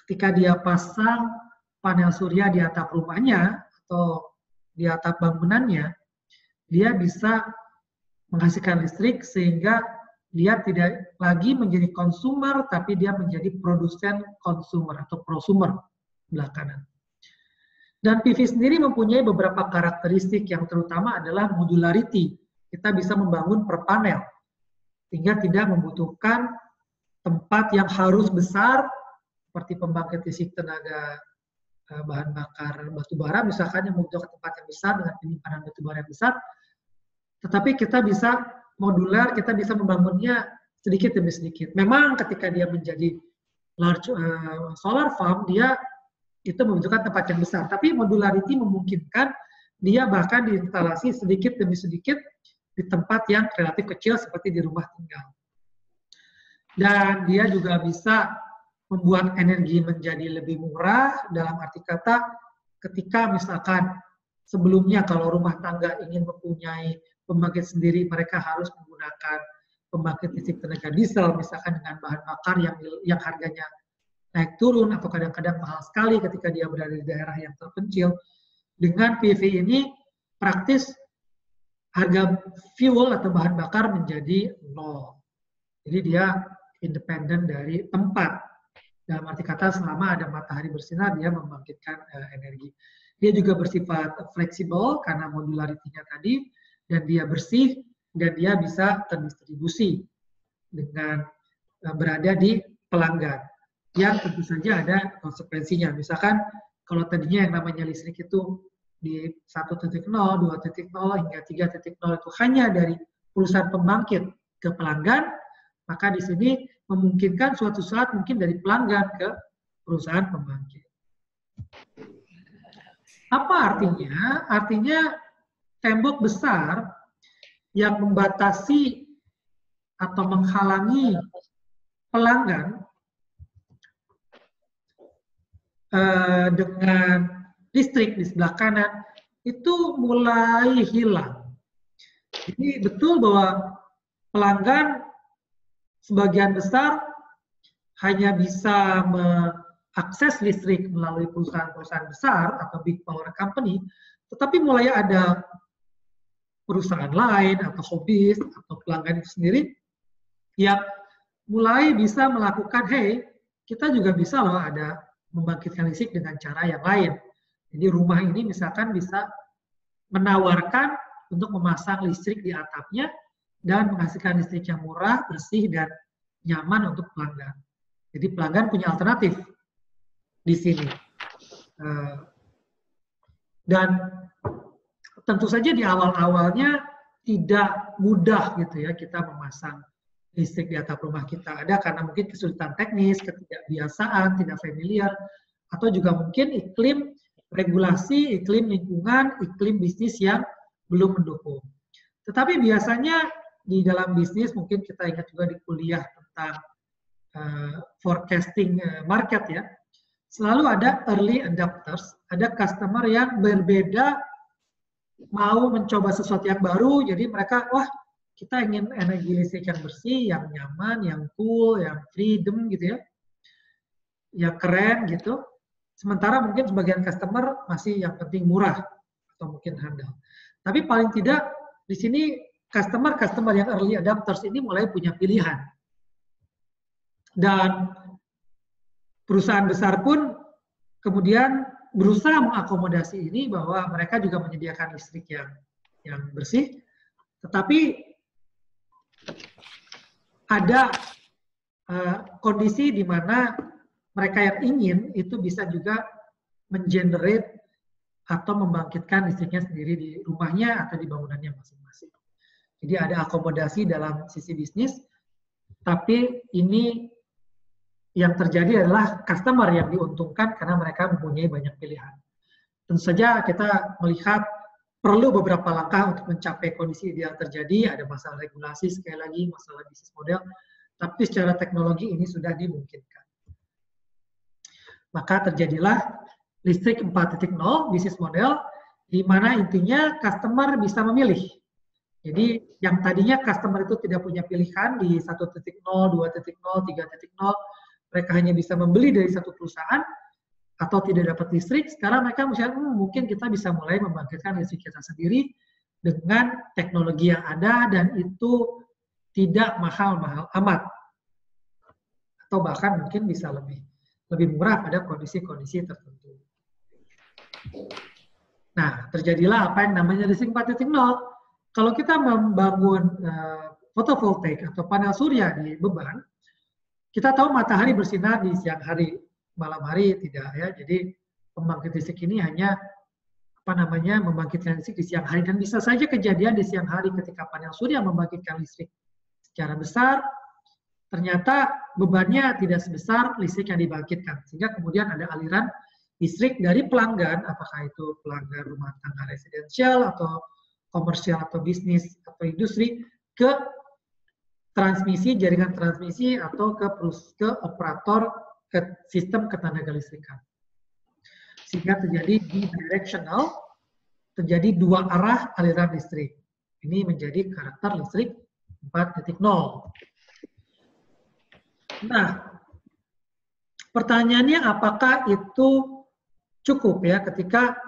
S1: Ketika dia pasang panel surya di atap rumahnya atau di atap bangunannya, dia bisa menghasilkan listrik sehingga dia tidak lagi menjadi konsumer, tapi dia menjadi produsen konsumer atau prosumer sebelah kanan. Dan PV sendiri mempunyai beberapa karakteristik yang terutama adalah modularity. Kita bisa membangun per panel, sehingga tidak membutuhkan tempat yang harus besar, seperti pembangkit listrik tenaga bahan bakar batu bara, misalkan yang membutuhkan tempat yang besar dengan penyimpanan batu bara yang besar. Tetapi kita bisa modular, kita bisa membangunnya sedikit demi sedikit. Memang ketika dia menjadi large solar farm, dia itu membutuhkan tempat yang besar. Tapi modularity memungkinkan dia bahkan diinstalasi sedikit demi sedikit di tempat yang relatif kecil seperti di rumah tinggal. Dan dia juga bisa membuat energi menjadi lebih murah, dalam arti kata ketika misalkan sebelumnya kalau rumah tangga ingin mempunyai pembangkit sendiri, mereka harus menggunakan pembangkit listrik tenaga diesel, misalkan dengan bahan bakar yang harganya naik turun atau kadang-kadang mahal sekali ketika dia berada di daerah yang terpencil. Dengan PV ini praktis harga fuel atau bahan bakar menjadi nol. Jadi dia independen dari tempat. Dalam arti kata selama ada matahari bersinar dia membangkitkan energi. Dia juga bersifat fleksibel karena modularitinya tadi, dan dia bersih dan dia bisa terdistribusi dengan berada di pelanggan. Yang tentu saja ada konsekuensinya. Misalkan kalau tadinya yang namanya listrik itu di 1.0, 2.0 hingga 3.0 itu hanya dari perusahaan pembangkit ke pelanggan, maka di sini memungkinkan suatu saat mungkin dari pelanggan ke perusahaan pembangkit. Apa artinya? Artinya tembok besar yang membatasi atau menghalangi pelanggan dengan listrik di sebelah kanan itu mulai hilang. Jadi betul bahwa pelanggan sebagian besar hanya bisa mengakses listrik melalui perusahaan-perusahaan besar atau big power company, tetapi mulai ada perusahaan lain atau hobis atau pelanggan itu sendiri yang mulai bisa melakukan, hey, kita juga bisa loh ada membangkitkan listrik dengan cara yang lain. Jadi rumah ini misalkan bisa menawarkan untuk memasang listrik di atapnya dan menghasilkan listrik yang murah, bersih, dan nyaman untuk pelanggan. Jadi pelanggan punya alternatif di sini. Dan tentu saja di awal-awalnya tidak mudah gitu ya kita memasang listrik di atap rumah kita. Ada karena mungkin kesulitan teknis, ketidakbiasaan, tidak familiar, atau juga mungkin iklim regulasi, iklim lingkungan, iklim bisnis yang belum mendukung. Tetapi biasanya di dalam bisnis, mungkin kita ingat juga di kuliah tentang forecasting market ya, selalu ada early adopters, ada customer yang berbeda, mau mencoba sesuatu yang baru, jadi mereka, wah kita ingin energi listrik yang bersih, yang nyaman, yang cool, yang freedom gitu ya, yang keren gitu. Sementara mungkin sebagian customer masih yang penting murah atau mungkin handal. Tapi paling tidak di sini customer yang early adopters ini mulai punya pilihan. Dan perusahaan besar pun kemudian berusaha mengakomodasi ini bahwa mereka juga menyediakan listrik yang bersih, tetapi ada kondisi di mana mereka yang ingin itu bisa juga mengenerate atau membangkitkan listriknya sendiri di rumahnya atau di bangunannya masing-masing. Jadi ada akomodasi dalam sisi bisnis, tapi ini yang terjadi adalah customer yang diuntungkan karena mereka mempunyai banyak pilihan. Tentu saja kita melihat perlu beberapa langkah untuk mencapai kondisi ideal terjadi, ada masalah regulasi sekali lagi, masalah bisnis model, tapi secara teknologi ini sudah dimungkinkan. Maka terjadilah listrik 4.0 bisnis model, di mana intinya customer bisa memilih. Jadi yang tadinya customer itu tidak punya pilihan di 1.0, 2.0, 3.0, mereka hanya bisa membeli dari satu perusahaan atau tidak dapat listrik, sekarang mereka misalnya mungkin kita bisa mulai membangkitkan listrik kita sendiri dengan teknologi yang ada dan itu tidak mahal-mahal amat. Atau bahkan mungkin bisa lebih murah pada kondisi-kondisi tertentu. Nah, terjadilah apa yang namanya listrik 4.0. Kalau kita membangun fotovoltaik atau panel surya di beban, kita tahu matahari bersinar di siang hari, malam hari tidak ya. Jadi pembangkit listrik ini hanya membangkitkan listrik di siang hari, dan bisa saja kejadian di siang hari ketika panel surya membangkitkan listrik secara besar, ternyata bebannya tidak sebesar listrik yang dibangkitkan, sehingga kemudian ada aliran listrik dari pelanggan, apakah itu pelanggan rumah tangga residensial atau komersial atau bisnis atau industri, ke transmisi, jaringan transmisi atau ke operator ke sistem ketenaga listrikan. Sehingga terjadi bidirectional, terjadi dua arah aliran listrik. Ini menjadi karakter listrik 4.0. Nah, pertanyaannya apakah itu cukup ya ketika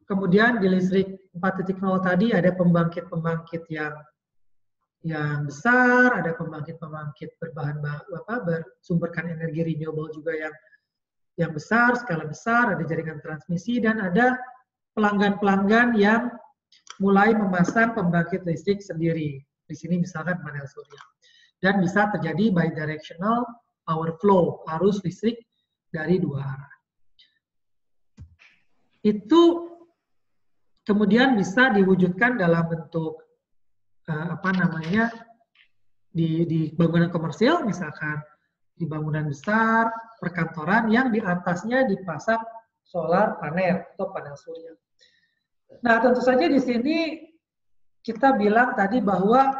S1: kemudian di listrik 4.0 tadi ada pembangkit-pembangkit yang besar, ada pembangkit-pembangkit bersumberkan energi renewable juga yang besar, skala besar, ada jaringan transmisi, dan ada pelanggan-pelanggan yang mulai memasang pembangkit listrik sendiri. Di sini misalkan panel surya. Dan bisa terjadi bidirectional power flow, arus listrik dari dua arah. Itu kemudian bisa diwujudkan dalam bentuk di bangunan komersil, misalkan di bangunan besar, perkantoran yang di atasnya dipasang solar panel atau panel surya. Nah, tentu saja di sini kita bilang tadi bahwa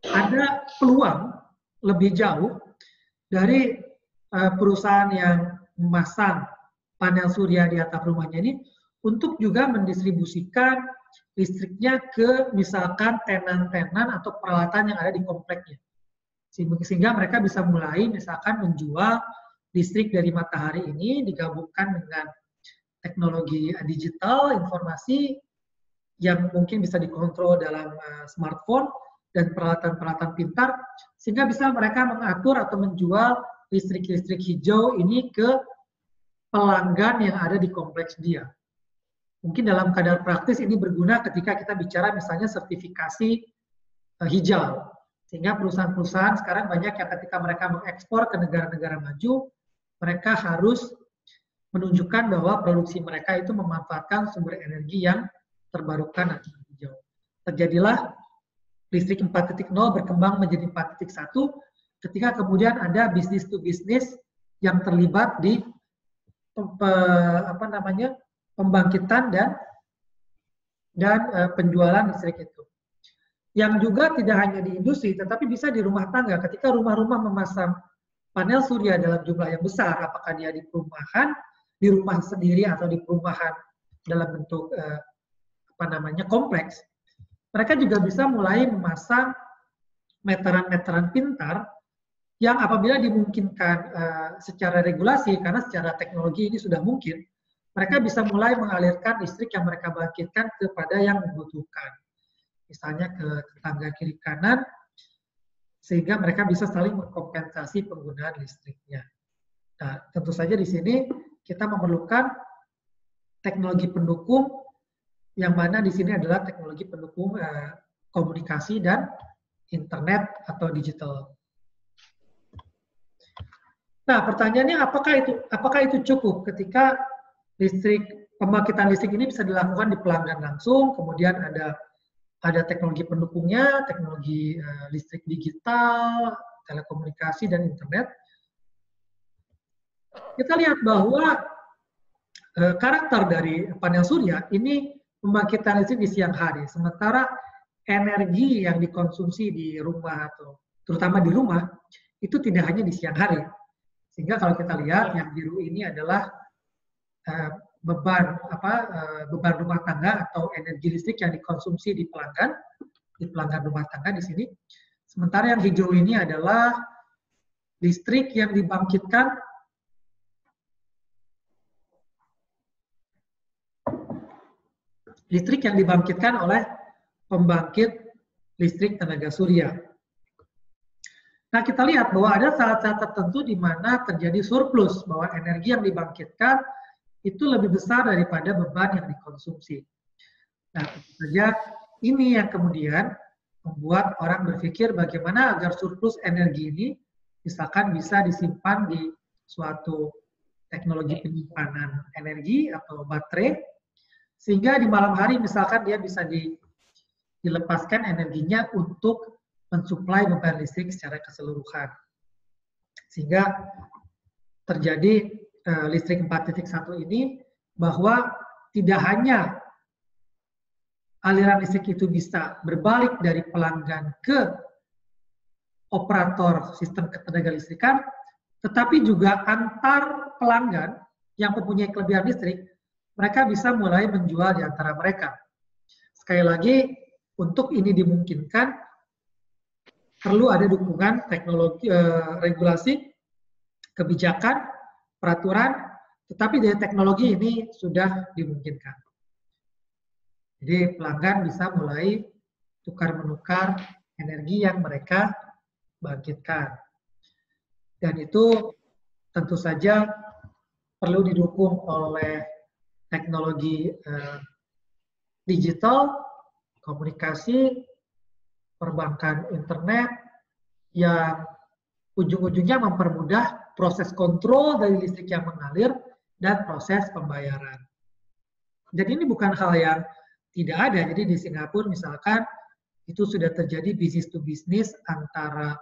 S1: ada peluang lebih jauh dari perusahaan yang memasang panel surya di atap rumahnya ini untuk juga mendistribusikan listriknya ke misalkan tenan-tenan atau peralatan yang ada di kompleknya. Sehingga mereka bisa mulai misalkan menjual listrik dari matahari ini digabungkan dengan teknologi digital, informasi yang mungkin bisa dikontrol dalam smartphone dan peralatan-peralatan pintar, sehingga bisa mereka mengatur atau menjual listrik-listrik hijau ini ke pelanggan yang ada di kompleks dia. Mungkin dalam kadar praktis ini berguna ketika kita bicara misalnya sertifikasi hijau. Sehingga perusahaan-perusahaan sekarang banyak yang ketika mereka mengekspor ke negara-negara maju, mereka harus menunjukkan bahwa produksi mereka itu memanfaatkan sumber energi yang terbarukan atau hijau. Terjadilah listrik 4.0 berkembang menjadi 4.1 ketika kemudian ada bisnis to bisnis yang terlibat di pembangkitan dan penjualan listrik itu. Yang juga tidak hanya di industri, tetapi bisa di rumah tangga. Ketika rumah-rumah memasang panel surya dalam jumlah yang besar, apakah dia di perumahan, di rumah sendiri atau di perumahan dalam bentuk kompleks, mereka juga bisa mulai memasang meteran-meteran pintar yang apabila dimungkinkan secara regulasi, karena secara teknologi ini sudah mungkin, mereka bisa mulai mengalirkan listrik yang mereka bangkitkan kepada yang membutuhkan. Misalnya ke tetangga kiri kanan, sehingga mereka bisa saling mengkompensasi penggunaan listriknya. Nah, tentu saja di sini kita memerlukan teknologi pendukung, yang mana di sini adalah teknologi pendukung komunikasi dan internet atau digital. Nah, pertanyaannya apakah itu cukup ketika pembangkitan listrik ini bisa dilakukan di pelanggan langsung, kemudian ada teknologi pendukungnya, teknologi listrik digital, telekomunikasi, dan internet. Kita lihat bahwa karakter dari panel surya ini pembangkitan listrik di siang hari, sementara energi yang dikonsumsi di rumah atau terutama di rumah itu tidak hanya di siang hari. Sehingga kalau kita lihat yang biru ini adalah beban rumah tangga atau energi listrik yang dikonsumsi di pelanggan rumah tangga di sini. Sementara yang hijau ini adalah listrik yang dibangkitkan oleh pembangkit listrik tenaga surya. Nah, kita lihat bahwa ada saat-saat tertentu di mana terjadi surplus, bahwa energi yang dibangkitkan itu lebih besar daripada beban yang dikonsumsi. Nah, tentu saja ini yang kemudian membuat orang berpikir bagaimana agar surplus energi ini misalkan bisa disimpan di suatu teknologi penyimpanan energi atau baterai, sehingga di malam hari misalkan dia bisa dilepaskan energinya untuk mensuplai beban listrik secara keseluruhan. Sehingga terjadi listrik 4.1 ini, bahwa tidak hanya aliran listrik itu bisa berbalik dari pelanggan ke operator sistem ketenaga listrikan, tetapi juga antar pelanggan yang mempunyai kelebihan listrik, mereka bisa mulai menjual di antara mereka. Sekali lagi, untuk ini dimungkinkan, perlu ada dukungan teknologi, regulasi, kebijakan, peraturan, tetapi dari teknologi ini sudah dimungkinkan. Jadi pelanggan bisa mulai tukar-menukar energi yang mereka bangkitkan. Dan itu tentu saja perlu didukung oleh teknologi digital, komunikasi, perbankan internet, yang ujung-ujungnya mempermudah proses kontrol dari listrik yang mengalir dan proses pembayaran. Jadi ini bukan hal yang tidak ada. Jadi di Singapura misalkan itu sudah terjadi business to business antara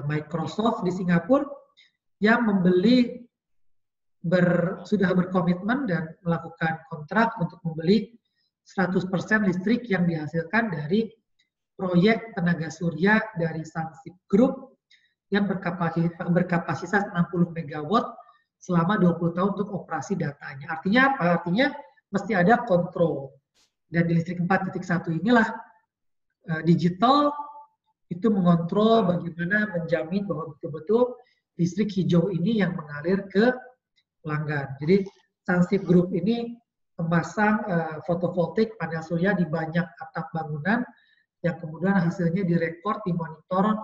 S1: Microsoft di Singapura yang membeli sudah berkomitmen dan melakukan kontrak untuk membeli 100% listrik yang dihasilkan dari proyek tenaga surya dari Sunsip Group yang berkapasitas 60 MW selama 20 tahun untuk operasi datanya. Artinya apa? Artinya mesti ada kontrol. Dan di listrik 4.1 inilah digital itu mengontrol bagaimana menjamin bahwa betul-betul listrik hijau ini yang mengalir ke pelanggan. Jadi Sunsip Group ini memasang fotovoltaik panel surya di banyak atap bangunan yang kemudian hasilnya direkord, dimonitor,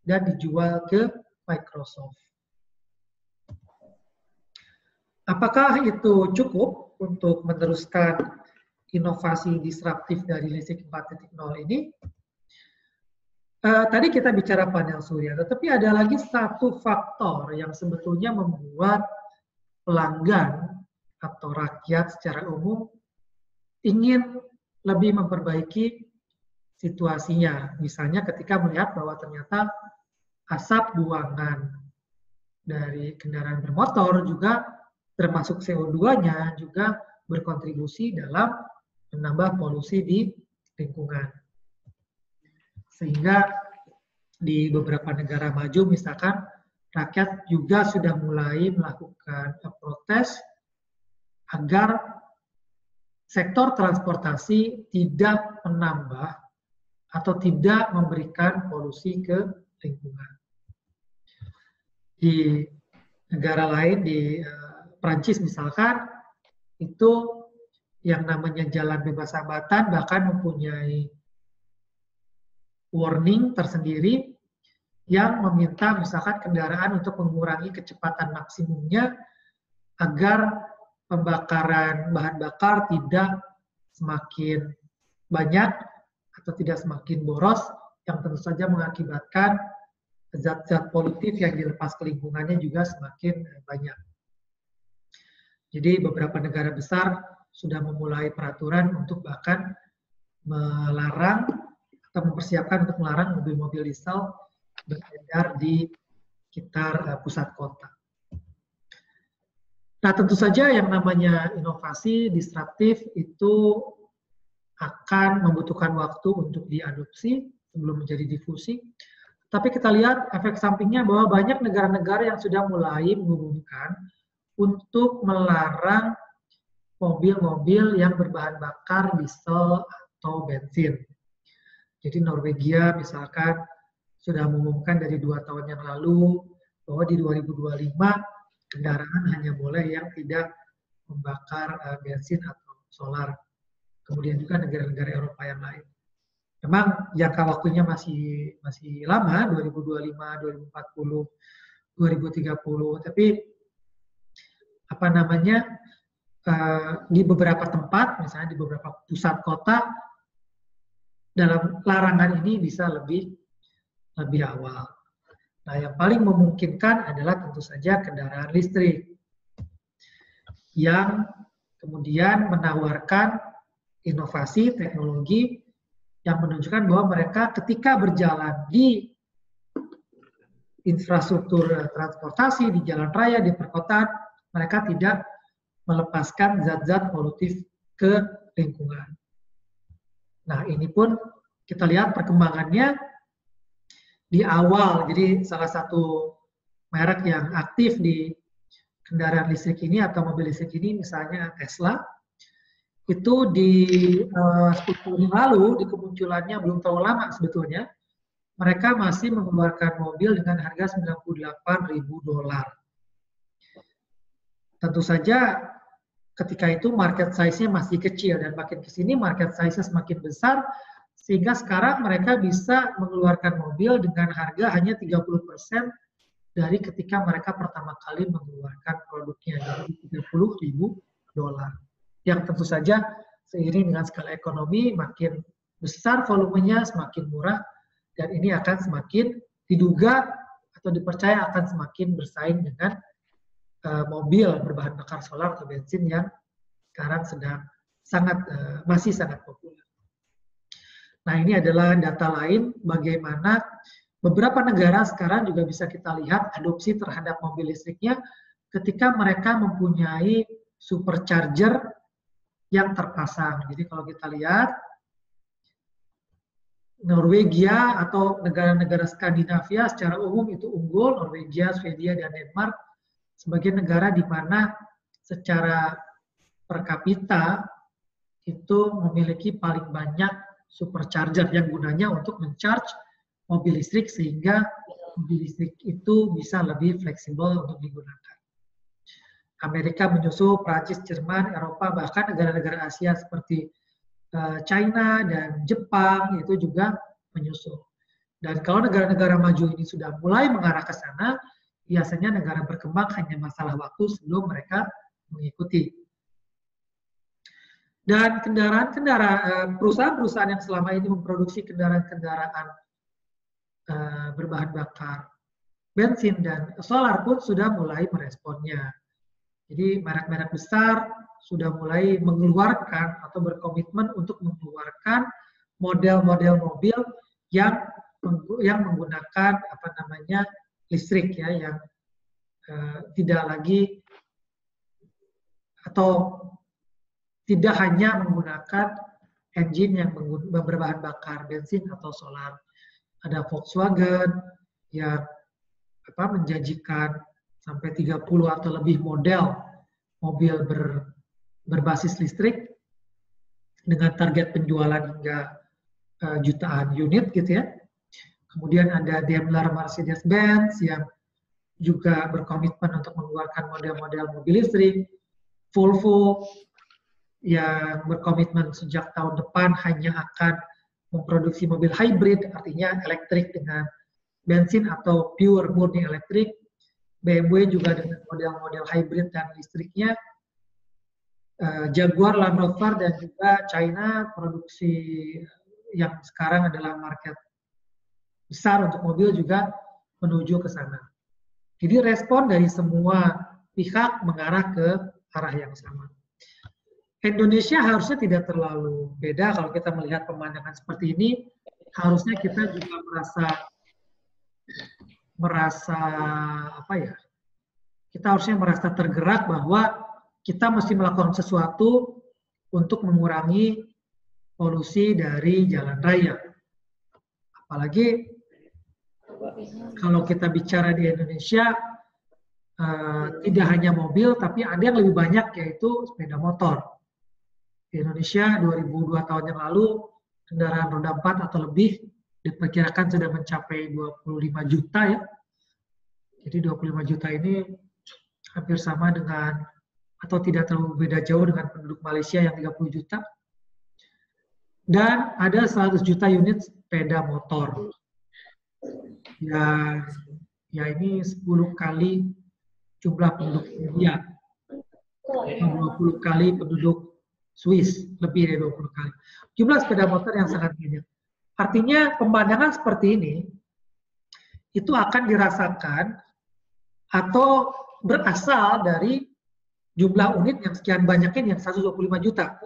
S1: dan dijual ke Microsoft. Apakah itu cukup untuk meneruskan inovasi disruptif dari listrik 4.0 ini? Tadi kita bicara panel surya, tetapi ada lagi satu faktor yang sebetulnya membuat pelanggan atau rakyat secara umum ingin lebih memperbaiki situasinya. Misalnya ketika melihat bahwa ternyata asap buangan dari kendaraan bermotor juga termasuk CO2-nya juga berkontribusi dalam menambah polusi di lingkungan. Sehingga di beberapa negara maju misalkan rakyat juga sudah mulai melakukan protes agar sektor transportasi tidak menambah atau tidak memberikan polusi ke lingkungan. Di negara lain, di Prancis misalkan, itu yang namanya jalan bebas hambatan bahkan mempunyai warning tersendiri yang meminta misalkan kendaraan untuk mengurangi kecepatan maksimumnya agar pembakaran bahan bakar tidak semakin banyak atau tidak semakin boros yang tentu saja mengakibatkan zat-zat polutif yang dilepas ke lingkungannya juga semakin banyak. Jadi beberapa negara besar sudah memulai peraturan untuk bahkan melarang atau mempersiapkan untuk melarang mobil-mobil diesel beredar di sekitar pusat kota. Nah, tentu saja yang namanya inovasi disruptif itu akan membutuhkan waktu untuk diadopsi sebelum menjadi difusi. Tapi kita lihat efek sampingnya bahwa banyak negara-negara yang sudah mulai mengumumkan untuk melarang mobil-mobil yang berbahan bakar diesel atau bensin. Jadi Norwegia misalkan sudah mengumumkan dari 2 tahun yang lalu bahwa di 2025 kendaraan hanya boleh yang tidak membakar bensin atau solar. Kemudian juga negara-negara Eropa yang lain. Memang jangka waktunya masih lama, 2025, 2040, 2030. Tapi apa namanya, di beberapa tempat, misalnya di beberapa pusat kota, dalam larangan ini bisa lebih awal. Nah, yang paling memungkinkan adalah tentu saja kendaraan listrik yang kemudian menawarkan inovasi teknologi yang menunjukkan bahwa mereka ketika berjalan di infrastruktur transportasi, di jalan raya, di perkotaan, mereka tidak melepaskan zat-zat polutif ke lingkungan. Nah, ini pun kita lihat perkembangannya di awal. Jadi salah satu merek yang aktif di kendaraan listrik ini atau mobil listrik ini misalnya Tesla, itu di 10 tahun yang lalu, di kemunculannya belum terlalu lama sebetulnya, mereka masih mengeluarkan mobil dengan harga $98.000. Tentu saja ketika itu market size-nya masih kecil, dan makin ke sini market size-nya semakin besar, sehingga sekarang mereka bisa mengeluarkan mobil dengan harga hanya 30% dari ketika mereka pertama kali mengeluarkan produknya, dari $30.000. Yang tentu saja seiring dengan skala ekonomi makin besar volumenya, semakin murah, dan ini akan semakin diduga atau dipercaya akan semakin bersaing dengan mobil berbahan bakar solar atau bensin yang sekarang sedang masih sangat populer. Nah, ini adalah data lain bagaimana beberapa negara sekarang juga bisa kita lihat adopsi terhadap mobil listriknya ketika mereka mempunyai supercharger yang terpasang. Jadi kalau kita lihat Norwegia atau negara-negara Skandinavia secara umum itu unggul, Norwegia, Swedia, dan Denmark sebagai negara di mana secara per kapita itu memiliki paling banyak supercharger yang gunanya untuk mencharge mobil listrik sehingga mobil listrik itu bisa lebih fleksibel untuk digunakan. Amerika menyusul, Prancis, Jerman, Eropa, bahkan negara-negara Asia seperti China dan Jepang itu juga menyusul. Dan kalau negara-negara maju ini sudah mulai mengarah ke sana, biasanya negara berkembang hanya masalah waktu sebelum mereka mengikuti. Dan perusahaan-perusahaan yang selama ini memproduksi kendaraan-kendaraan berbahan bakar bensin dan solar pun sudah mulai meresponnya. Jadi merek-merek besar sudah mulai mengeluarkan atau berkomitmen untuk mengeluarkan model-model mobil yang menggunakan listrik ya, yang tidak lagi atau tidak hanya menggunakan engine yang berbahan bakar bensin atau solar. Ada Volkswagen yang menjanjikan sampai 30 atau lebih model mobil berbasis listrik dengan target penjualan hingga jutaan unit gitu ya. Kemudian ada Daimler Mercedes-Benz yang juga berkomitmen untuk mengeluarkan model-model mobil listrik. Volvo yang berkomitmen sejak tahun depan hanya akan memproduksi mobil hybrid, artinya elektrik dengan bensin atau pure murni elektrik. BMW juga dengan model-model hybrid dan listriknya. Jaguar, Land Rover, dan juga China produksi yang sekarang adalah market besar untuk mobil juga menuju ke sana. Jadi respon dari semua pihak mengarah ke arah yang sama. Indonesia harusnya tidak terlalu beda kalau kita melihat pemandangan seperti ini. Harusnya kita juga kita harusnya merasa tergerak bahwa kita mesti melakukan sesuatu untuk mengurangi polusi dari jalan raya. Apalagi kalau kita bicara di Indonesia, tidak hanya mobil, tapi ada yang lebih banyak yaitu sepeda motor. Di Indonesia 2002 tahun yang lalu, kendaraan roda 4 atau lebih diperkirakan sudah mencapai 25 juta ya. Jadi 25 juta ini hampir sama dengan atau tidak terlalu beda jauh dengan penduduk Malaysia yang 30 juta. Dan ada 100 juta unit sepeda motor. Ya ini 10 kali jumlah penduduk India. 20 kali penduduk Swiss, lebih dari 20 kali. Jumlah sepeda motor yang sangat banyak. Artinya pemandangan seperti ini itu akan dirasakan atau berasal dari jumlah unit yang sekian banyaknya yang 125 juta.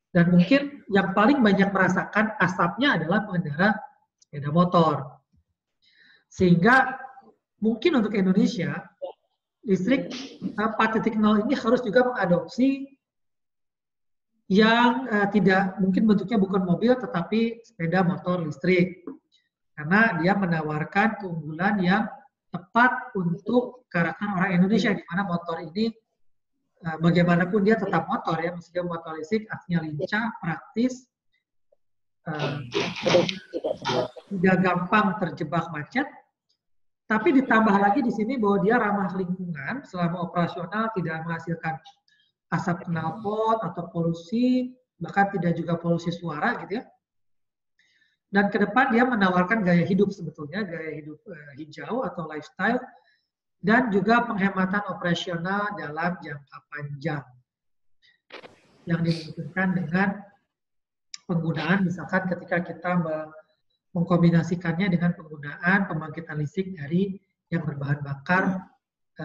S1: Dan mungkin yang paling banyak merasakan asapnya adalah pengendara sepeda motor. Sehingga mungkin untuk Indonesia, listrik 4.0 ini harus juga mengadopsi yang tidak mungkin bentuknya bukan mobil tetapi sepeda motor listrik, karena dia menawarkan keunggulan yang tepat untuk karakter orang Indonesia, di mana motor ini bagaimanapun dia tetap motor ya, meskipun motor listrik artinya lincah, praktis, tidak gampang terjebak macet. Tapi ditambah lagi di sini bahwa dia ramah lingkungan, selama operasional tidak menghasilkan asap knalpot atau polusi, bahkan tidak juga polusi suara gitu ya. Dan ke depan dia menawarkan gaya hidup sebetulnya, gaya hidup hijau atau lifestyle, dan juga penghematan operasional dalam jangka panjang yang dimungkinkan dengan penggunaan, misalkan ketika kita mengkombinasikannya dengan penggunaan pembangkitan listrik dari yang berbahan bakar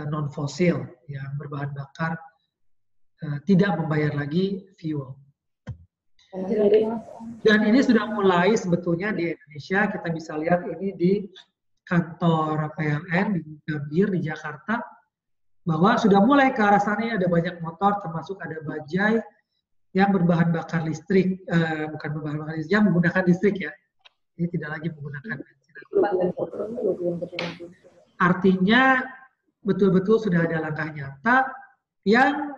S1: non-fosil, yang berbahan bakar tidak membayar lagi fuel. Dan ini sudah mulai sebetulnya di Indonesia, kita bisa lihat ini di kantor PLN di Gambir di Jakarta, bahwa sudah mulai ke arah sana, ada banyak motor, termasuk ada bajai yang berbahan bakar listrik, bukan berbahan bakar listrik, yang menggunakan listrik ya. Ini tidak lagi menggunakan bensin. Artinya betul-betul sudah ada langkah nyata yang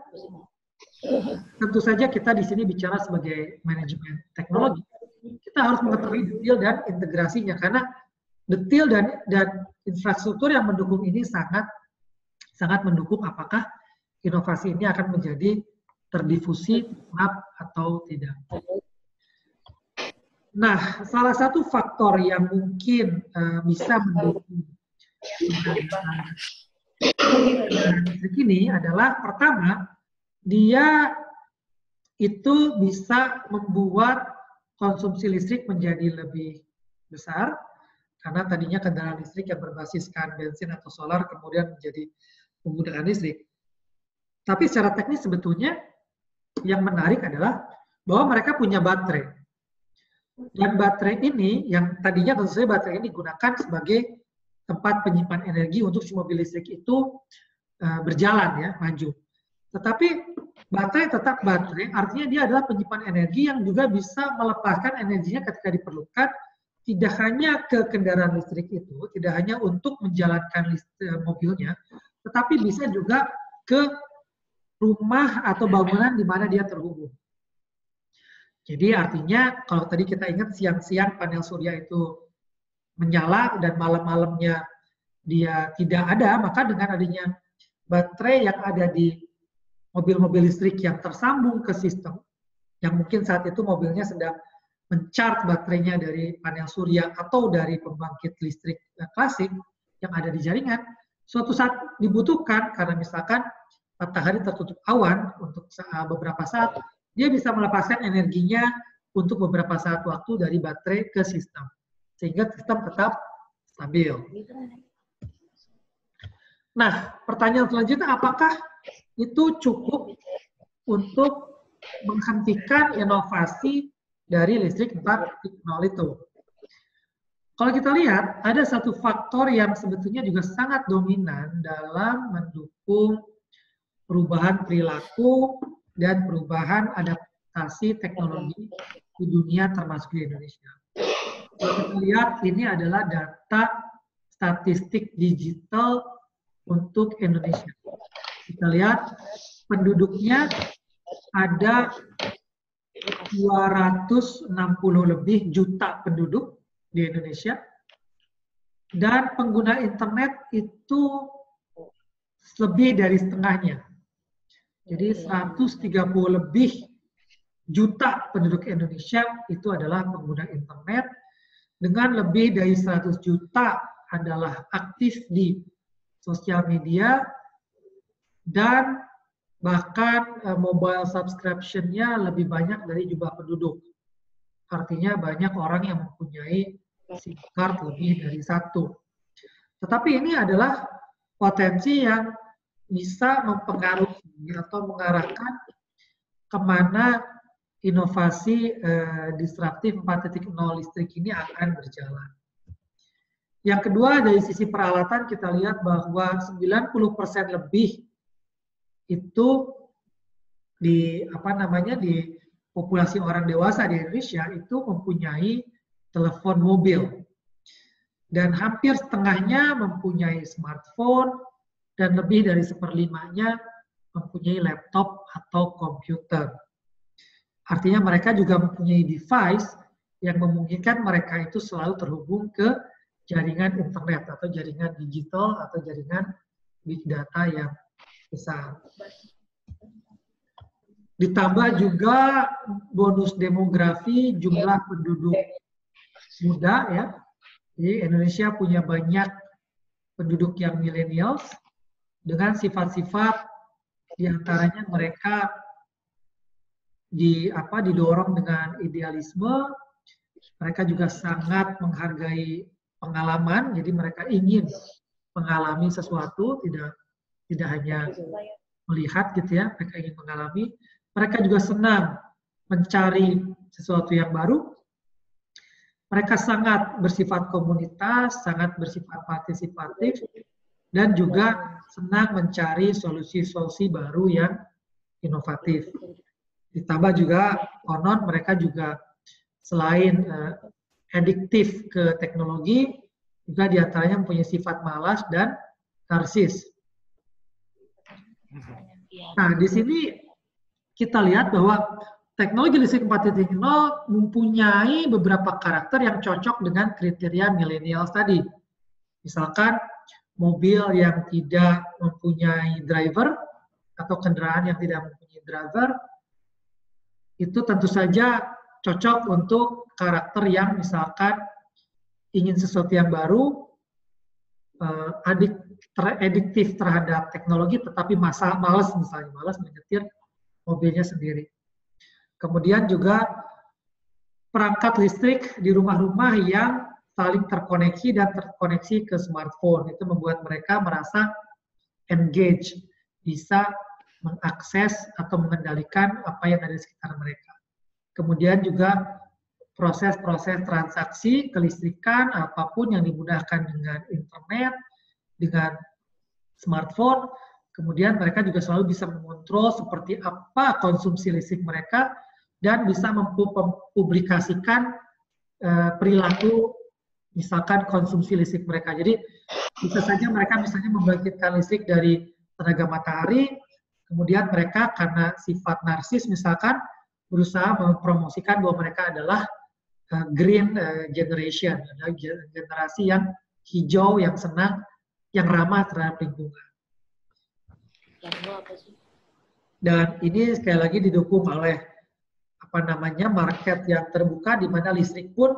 S1: tentu saja kita di sini bicara sebagai manajemen teknologi. Kita harus mengetahui detail dan integrasinya, karena detail dan infrastruktur yang mendukung ini sangat mendukung apakah inovasi ini akan menjadi terdifusi atau tidak. Nah, salah satu faktor yang mungkin bisa mendukung listrik ini adalah, pertama, dia itu bisa membuat konsumsi listrik menjadi lebih besar, karena tadinya kendaraan listrik yang berbasiskan bensin atau solar kemudian menjadi menggunakan listrik. Tapi secara teknis sebetulnya yang menarik adalah bahwa mereka punya baterai. Dan baterai ini yang tadinya tentu saja baterai ini digunakan sebagai tempat penyimpan energi untuk si mobil listrik itu berjalan ya, maju. Tetapi baterai tetap baterai, artinya dia adalah penyimpan energi yang juga bisa melepaskan energinya ketika diperlukan, tidak hanya ke kendaraan listrik itu, tidak hanya untuk menjalankan mobilnya, tetapi bisa juga ke rumah atau bangunan di mana dia terhubung. Jadi artinya kalau tadi kita ingat siang-siang panel surya itu menyala dan malam-malamnya dia tidak ada, maka dengan adanya baterai yang ada di mobil-mobil listrik yang tersambung ke sistem, yang mungkin saat itu mobilnya sedang men-charge baterainya dari panel surya atau dari pembangkit listrik klasik yang ada di jaringan, suatu saat dibutuhkan karena misalkan matahari tertutup awan untuk beberapa saat, dia bisa melepaskan energinya untuk beberapa saat waktu dari baterai ke sistem, sehingga sistem tetap stabil. Nah, pertanyaan selanjutnya, apakah itu cukup untuk menghentikan inovasi dari listrik 4.0 itu? Kalau kita lihat, ada satu faktor yang sebetulnya juga sangat dominan dalam mendukung perubahan perilaku dan perubahan adaptasi teknologi di dunia termasuk di Indonesia. Kalau kita lihat, ini adalah data statistik digital untuk Indonesia. Kita lihat penduduknya ada 260 lebih juta penduduk di Indonesia, dan pengguna internet itu lebih dari setengahnya. Jadi 130 lebih juta penduduk Indonesia itu adalah pengguna internet, dengan lebih dari 100 juta adalah aktif di sosial media, dan bahkan mobile subscription-nya lebih banyak dari jumlah penduduk. Artinya banyak orang yang mempunyai SIM card lebih dari satu. Tetapi ini adalah potensi yang bisa mempengaruhi atau mengarahkan kemana inovasi disruptif 4.0 listrik ini akan berjalan. Yang kedua, dari sisi peralatan kita lihat bahwa 90% lebih itu di populasi orang dewasa di Indonesia itu mempunyai telepon mobil. Dan hampir setengahnya mempunyai smartphone dan lebih dari 1/5-nya mempunyai laptop atau komputer. Artinya mereka juga mempunyai device yang memungkinkan mereka itu selalu terhubung ke jaringan internet atau jaringan digital atau jaringan big data yang besar. Ditambah juga bonus demografi jumlah penduduk muda ya. Jadi Indonesia punya banyak penduduk yang millennials dengan sifat-sifat diantaranya mereka didorong dengan idealisme, mereka juga sangat menghargai pengalaman, jadi mereka ingin mengalami sesuatu, tidak hanya melihat gitu ya, mereka ingin mengalami. Mereka juga senang mencari sesuatu yang baru. Mereka sangat bersifat komunitas, sangat bersifat partisipatif, dan juga senang mencari solusi-solusi baru yang inovatif. Ditambah juga konon mereka juga selain adiktif ke teknologi, juga diantaranya mempunyai sifat malas dan narsis. Nah, di sini kita lihat bahwa teknologi listrik 4.0 mempunyai beberapa karakter yang cocok dengan kriteria millennials tadi. Misalkan mobil yang tidak mempunyai driver atau kendaraan yang tidak mempunyai driver, itu tentu saja cocok untuk karakter yang misalkan ingin sesuatu yang baru, adiktif terhadap teknologi, tetapi malas menyetir mobilnya sendiri. Kemudian juga perangkat listrik di rumah-rumah yang saling terkoneksi dan terkoneksi ke smartphone. Itu membuat mereka merasa engage, bisa mengakses atau mengendalikan apa yang ada di sekitar mereka. Kemudian juga proses-proses transaksi kelistrikan, apapun yang dimudahkan dengan internet, dengan smartphone, kemudian mereka juga selalu bisa mengontrol seperti apa konsumsi listrik mereka, dan bisa mempublikasikan perilaku misalkan konsumsi listrik mereka. Jadi bisa saja mereka misalnya membangkitkan listrik dari tenaga matahari, kemudian mereka karena sifat narsis misalkan berusaha mempromosikan bahwa mereka adalah green generation, adalah generasi yang hijau, yang senang, yang ramah terhadap lingkungan. Dan ini sekali lagi didukung oleh market yang terbuka, di mana listrik pun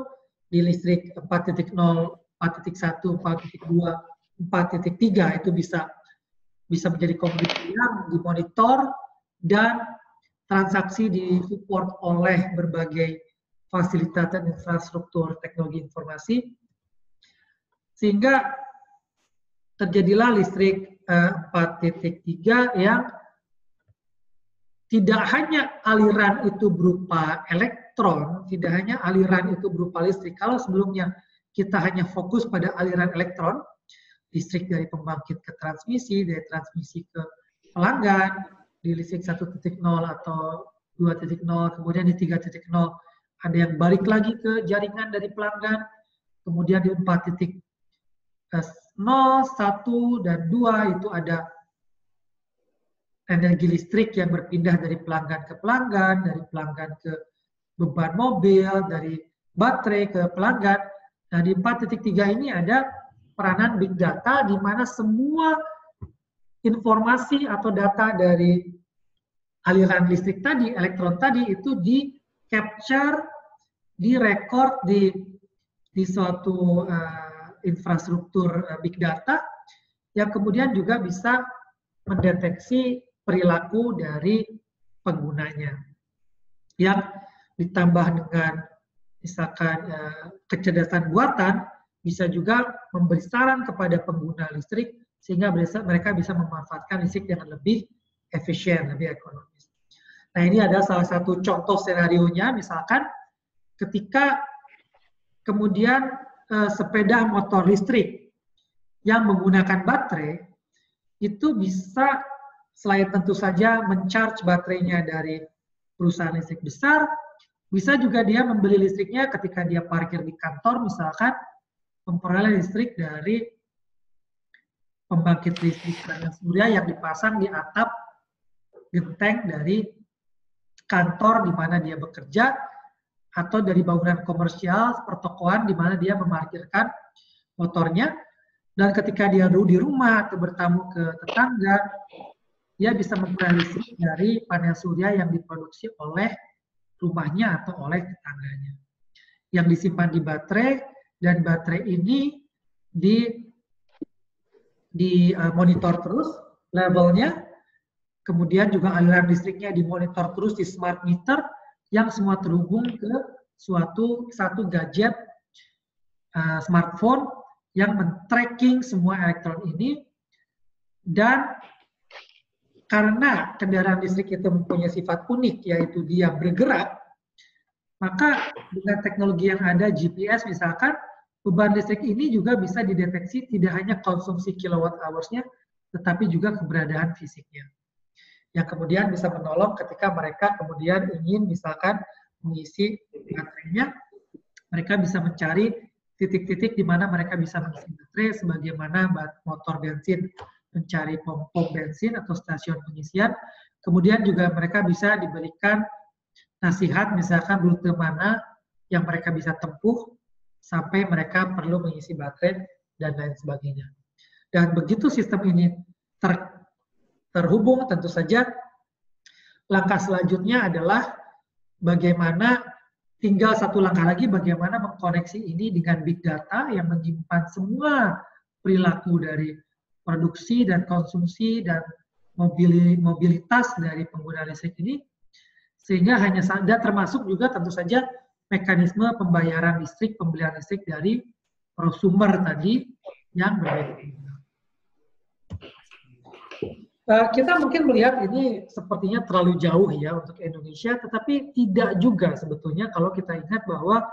S1: di listrik 4.0, 4.1, 4.2, 4.3 itu bisa menjadi komoditi yang dimonitor dan transaksi disupport oleh berbagai fasilitas dan infrastruktur teknologi informasi, sehingga terjadilah listrik 4.3 yang tidak hanya aliran itu berupa elektron, tidak hanya aliran itu berupa listrik. Kalau sebelumnya kita hanya fokus pada aliran elektron, listrik dari pembangkit ke transmisi, dari transmisi ke pelanggan, di listrik 1.0 atau 2.0, kemudian di 3.0 ada yang balik lagi ke jaringan dari pelanggan, kemudian di 4.0, 1, dan 2 itu ada energi listrik yang berpindah dari pelanggan ke pelanggan, dari pelanggan ke beban mobil, dari baterai ke pelanggan. Nah, di 4.3 ini ada peranan big data di mana semua informasi atau data dari aliran listrik tadi, elektron tadi itu di-capture, direkord di suatu infrastruktur big data yang kemudian juga bisa mendeteksi perilaku dari penggunanya, yang ditambah dengan misalkan kecerdasan buatan bisa juga memberi saran kepada pengguna listrik sehingga mereka bisa memanfaatkan listrik dengan lebih efisien, lebih ekonomis. Nah, ini adalah salah satu contoh senarionya, misalkan ketika kemudian sepeda motor listrik yang menggunakan baterai itu bisa selain tentu saja mencharge baterainya dari perusahaan listrik besar, bisa juga dia membeli listriknya ketika dia parkir di kantor misalkan, memperoleh listrik dari pembangkit listrik panel surya yang dipasang di atap genteng dari kantor di mana dia bekerja atau dari bangunan komersial, pertokoan di mana dia memarkirkan motornya, dan ketika dia di rumah atau bertamu ke tetangga, dia bisa memperoleh listrik dari panel surya yang diproduksi oleh rumahnya atau oleh tetangganya. Yang disimpan di baterai, dan baterai ini dimonitor terus levelnya, kemudian juga aliran listriknya dimonitor terus di smart meter yang semua terhubung ke satu gadget smartphone yang men-tracking semua elektron ini. Dan karena kendaraan listrik itu mempunyai sifat unik, yaitu dia bergerak, maka dengan teknologi yang ada, GPS misalkan, beban listrik ini juga bisa dideteksi tidak hanya konsumsi kilowatt hours-nya, tetapi juga keberadaan fisiknya. Yang kemudian bisa menolong ketika mereka kemudian ingin misalkan mengisi baterainya, mereka bisa mencari titik-titik di mana mereka bisa mengisi baterai, sebagaimana motor bensin mencari pom bensin atau stasiun pengisian. Kemudian juga mereka bisa diberikan nasihat misalkan rute mana yang mereka bisa tempuh sampai mereka perlu mengisi baterai dan lain sebagainya. Dan begitu sistem ini terhubung, tentu saja langkah selanjutnya adalah bagaimana, tinggal satu langkah lagi, bagaimana mengkoneksi ini dengan big data yang menyimpan semua perilaku dari produksi dan konsumsi dan mobilitas dari pengguna listrik ini, sehingga hanya saja termasuk juga tentu saja mekanisme pembayaran listrik, pembelian listrik dari prosumer tadi yang berbeda. Kita mungkin melihat ini sepertinya terlalu jauh ya untuk Indonesia, tetapi tidak juga sebetulnya kalau kita ingat bahwa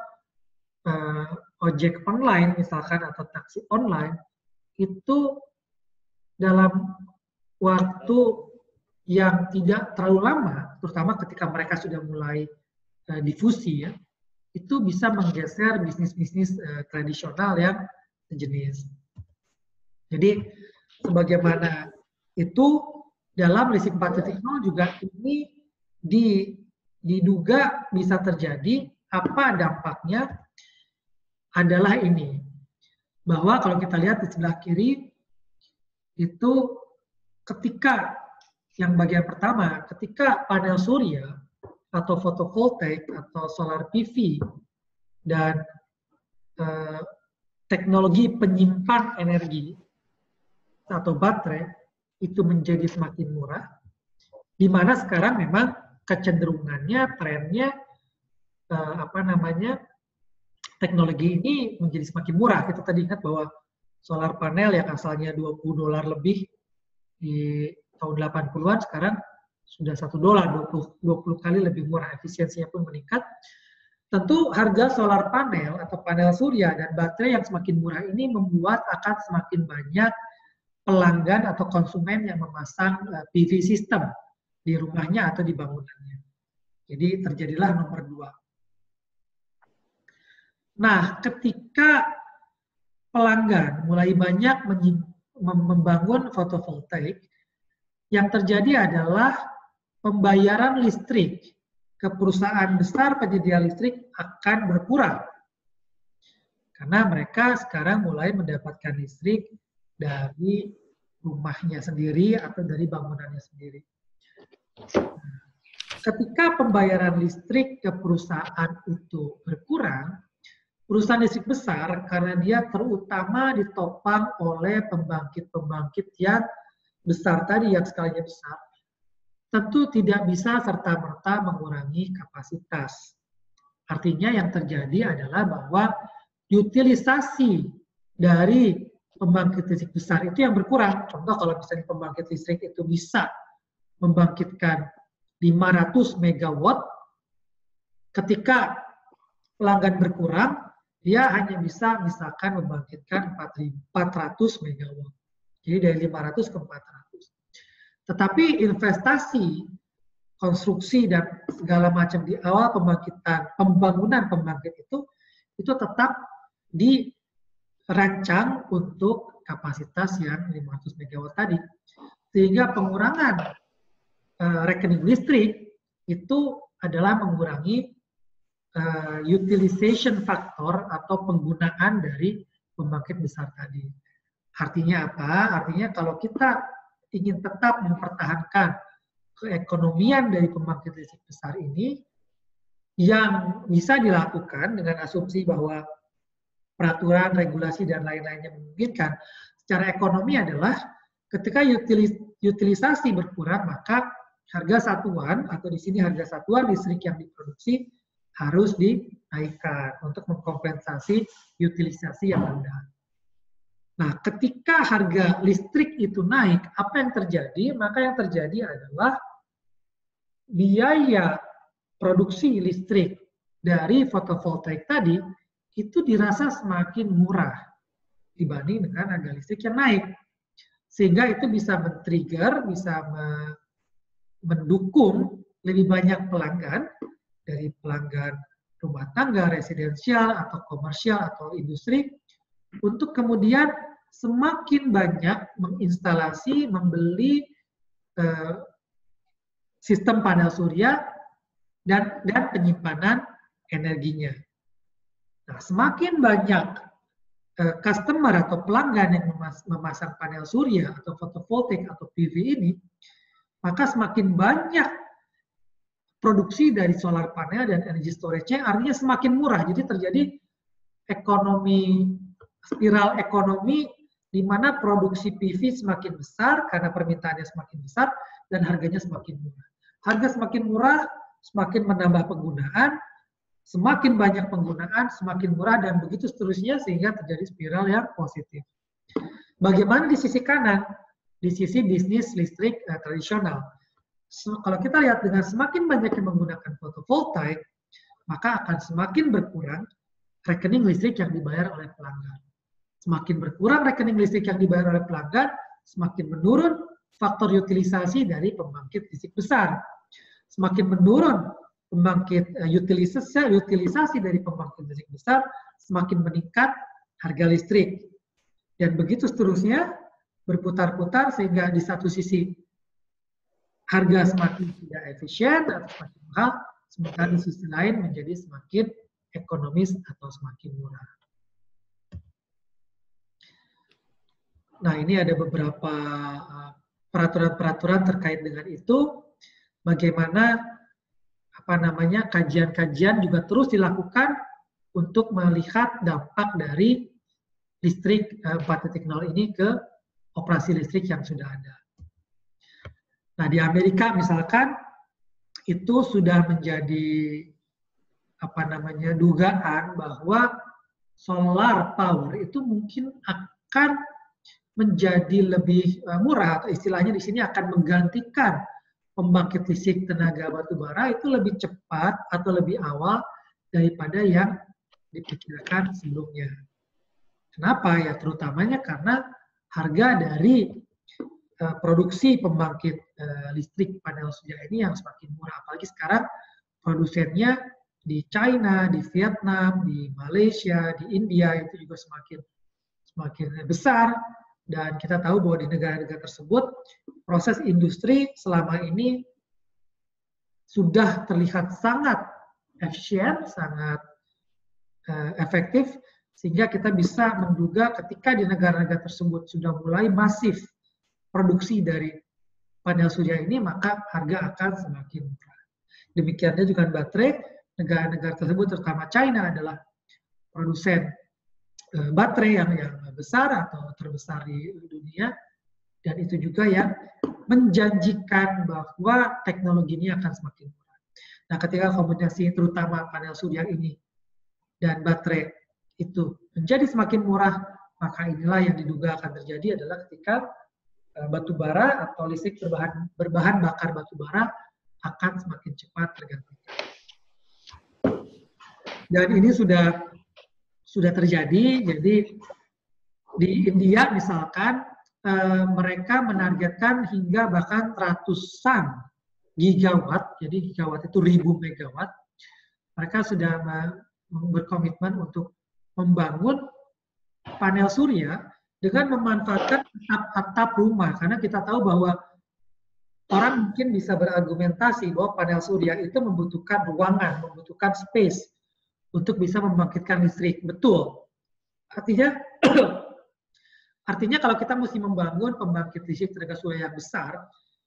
S1: ojek online misalkan atau taksi online itu dalam waktu yang tidak terlalu lama, terutama ketika mereka sudah mulai difusi ya, itu bisa menggeser bisnis-bisnis tradisional yang sejenis. Jadi sebagaimana itu dalam listrik 4.0 juga ini diduga bisa terjadi. Apa dampaknya? Adalah ini, bahwa kalau kita lihat di sebelah kiri itu ketika yang bagian pertama, ketika panel surya atau fotovoltaik atau solar PV dan teknologi penyimpan energi atau baterai itu menjadi semakin murah, di mana sekarang memang kecenderungannya, trennya, teknologi ini menjadi semakin murah. Kita tadi ingat bahwa solar panel yang asalnya $20 lebih di tahun 80-an, sekarang sudah $1, 20 kali lebih murah, efisiensinya pun meningkat. Tentu harga solar panel atau panel surya dan baterai yang semakin murah ini membuat akan semakin banyak pelanggan atau konsumen yang memasang PV system di rumahnya atau di bangunannya. Jadi terjadilah nomor 2. Nah, ketika pelanggan mulai banyak membangun fotovoltaik, yang terjadi adalah pembayaran listrik ke perusahaan besar penyedia listrik akan berkurang. Karena mereka sekarang mulai mendapatkan listrik dari rumahnya sendiri atau dari bangunannya sendiri. Ketika pembayaran listrik ke perusahaan itu berkurang, perusahaan listrik besar karena dia terutama ditopang oleh pembangkit-pembangkit yang besar tadi, yang skala besar, tentu tidak bisa serta-merta mengurangi kapasitas. Artinya yang terjadi adalah bahwa utilisasi dari pembangkit listrik besar itu yang berkurang. Contoh kalau misalnya pembangkit listrik itu bisa membangkitkan 500 megawatt, ketika pelanggan berkurang, dia hanya bisa misalkan membangkitkan 400 megawatt. Jadi dari 500 ke 400. Tetapi investasi, konstruksi dan segala macam di awal pembangunan pembangkit itu tetap dirancang untuk kapasitas yang 500 megawatt tadi. Sehingga pengurangan rekening listrik itu adalah mengurangi utilization factor atau penggunaan dari pembangkit besar tadi. Artinya apa? Artinya kalau kita ingin tetap mempertahankan keekonomian dari pembangkit listrik besar ini, yang bisa dilakukan dengan asumsi bahwa peraturan, regulasi, dan lain-lainnya memungkinkan secara ekonomi adalah ketika utilisasi berkurang, maka harga satuan, atau di sini harga satuan listrik yang diproduksi harus dinaikkan untuk mengkompensasi utilisasi yang rendah. Nah, ketika harga listrik itu naik, apa yang terjadi? Maka yang terjadi adalah biaya produksi listrik dari fotovoltaik tadi itu dirasa semakin murah dibanding dengan harga listrik yang naik. Sehingga itu bisa men-trigger, bisa mendukung lebih banyak pelanggan, dari pelanggan rumah tangga, residensial, atau komersial, atau industri, untuk kemudian semakin banyak menginstalasi, membeli sistem panel surya dan penyimpanan energinya. Nah, semakin banyak customer atau pelanggan yang memasang panel surya atau fotovoltaik atau PV ini, maka semakin banyak produksi dari solar panel dan energy storage-nya, artinya semakin murah. Jadi terjadi spiral ekonomi di mana produksi PV semakin besar karena permintaannya semakin besar dan harganya semakin murah. Harga semakin murah, semakin menambah penggunaan, semakin banyak penggunaan, semakin murah, dan begitu seterusnya sehingga terjadi spiral yang positif. Bagaimana di sisi kanan? Di sisi bisnis listrik tradisional. Kalau kita lihat dengan semakin banyak yang menggunakan fotovoltaik, maka akan semakin berkurang rekening listrik yang dibayar oleh pelanggan. Semakin berkurang rekening listrik yang dibayar oleh pelanggan, semakin menurun faktor utilisasi dari pembangkit listrik besar. Semakin menurun utilisasi dari pembangkit listrik besar, semakin meningkat harga listrik. Dan begitu seterusnya, berputar-putar sehingga di satu sisi harga semakin tidak efisien atau semakin mahal, sementara di sisi lain menjadi semakin ekonomis atau semakin murah. Nah, ini ada beberapa peraturan-peraturan terkait dengan itu. Bagaimana kajian-kajian juga terus dilakukan untuk melihat dampak dari listrik 4.0 ini ke operasi listrik yang sudah ada. Nah, di Amerika misalkan itu sudah menjadi dugaan bahwa solar power itu mungkin akan menjadi lebih murah, atau istilahnya di sini akan menggantikan pembangkit listrik tenaga batu bara itu lebih cepat atau lebih awal daripada yang dipikirkan sebelumnya. Kenapa? Ya terutamanya karena harga dari produksi pembangkit listrik panel surya ini yang semakin murah. Apalagi sekarang produsennya di China, di Vietnam, di Malaysia, di India itu juga semakin besar. Dan kita tahu bahwa di negara-negara tersebut proses industri selama ini sudah terlihat sangat efisien, sangat efektif, sehingga kita bisa menduga ketika di negara-negara tersebut sudah mulai masif produksi dari panel surya ini, maka harga akan semakin murah. Demikiannya juga baterai, negara-negara tersebut terutama China adalah produsen baterai yang besar atau terbesar di dunia, dan itu juga yang menjanjikan bahwa teknologi ini akan semakin murah. Nah, ketika kombinasi terutama panel surya ini dan baterai itu menjadi semakin murah, maka inilah yang diduga akan terjadi adalah ketika batu bara atau listrik berbahan bakar batu bara akan semakin cepat tergantikan. Dan ini sudah sudah terjadi. Jadi di India misalkan mereka menargetkan hingga bahkan ratusan gigawatt, jadi gigawatt itu 1000 megawatt. Mereka sudah berkomitmen untuk membangun panel surya dengan memanfaatkan atap rumah, karena kita tahu bahwa orang mungkin bisa berargumentasi bahwa panel surya itu membutuhkan ruangan, membutuhkan space untuk bisa membangkitkan listrik. Betul. Artinya kalau kita mesti membangun pembangkit listrik tenaga surya yang besar,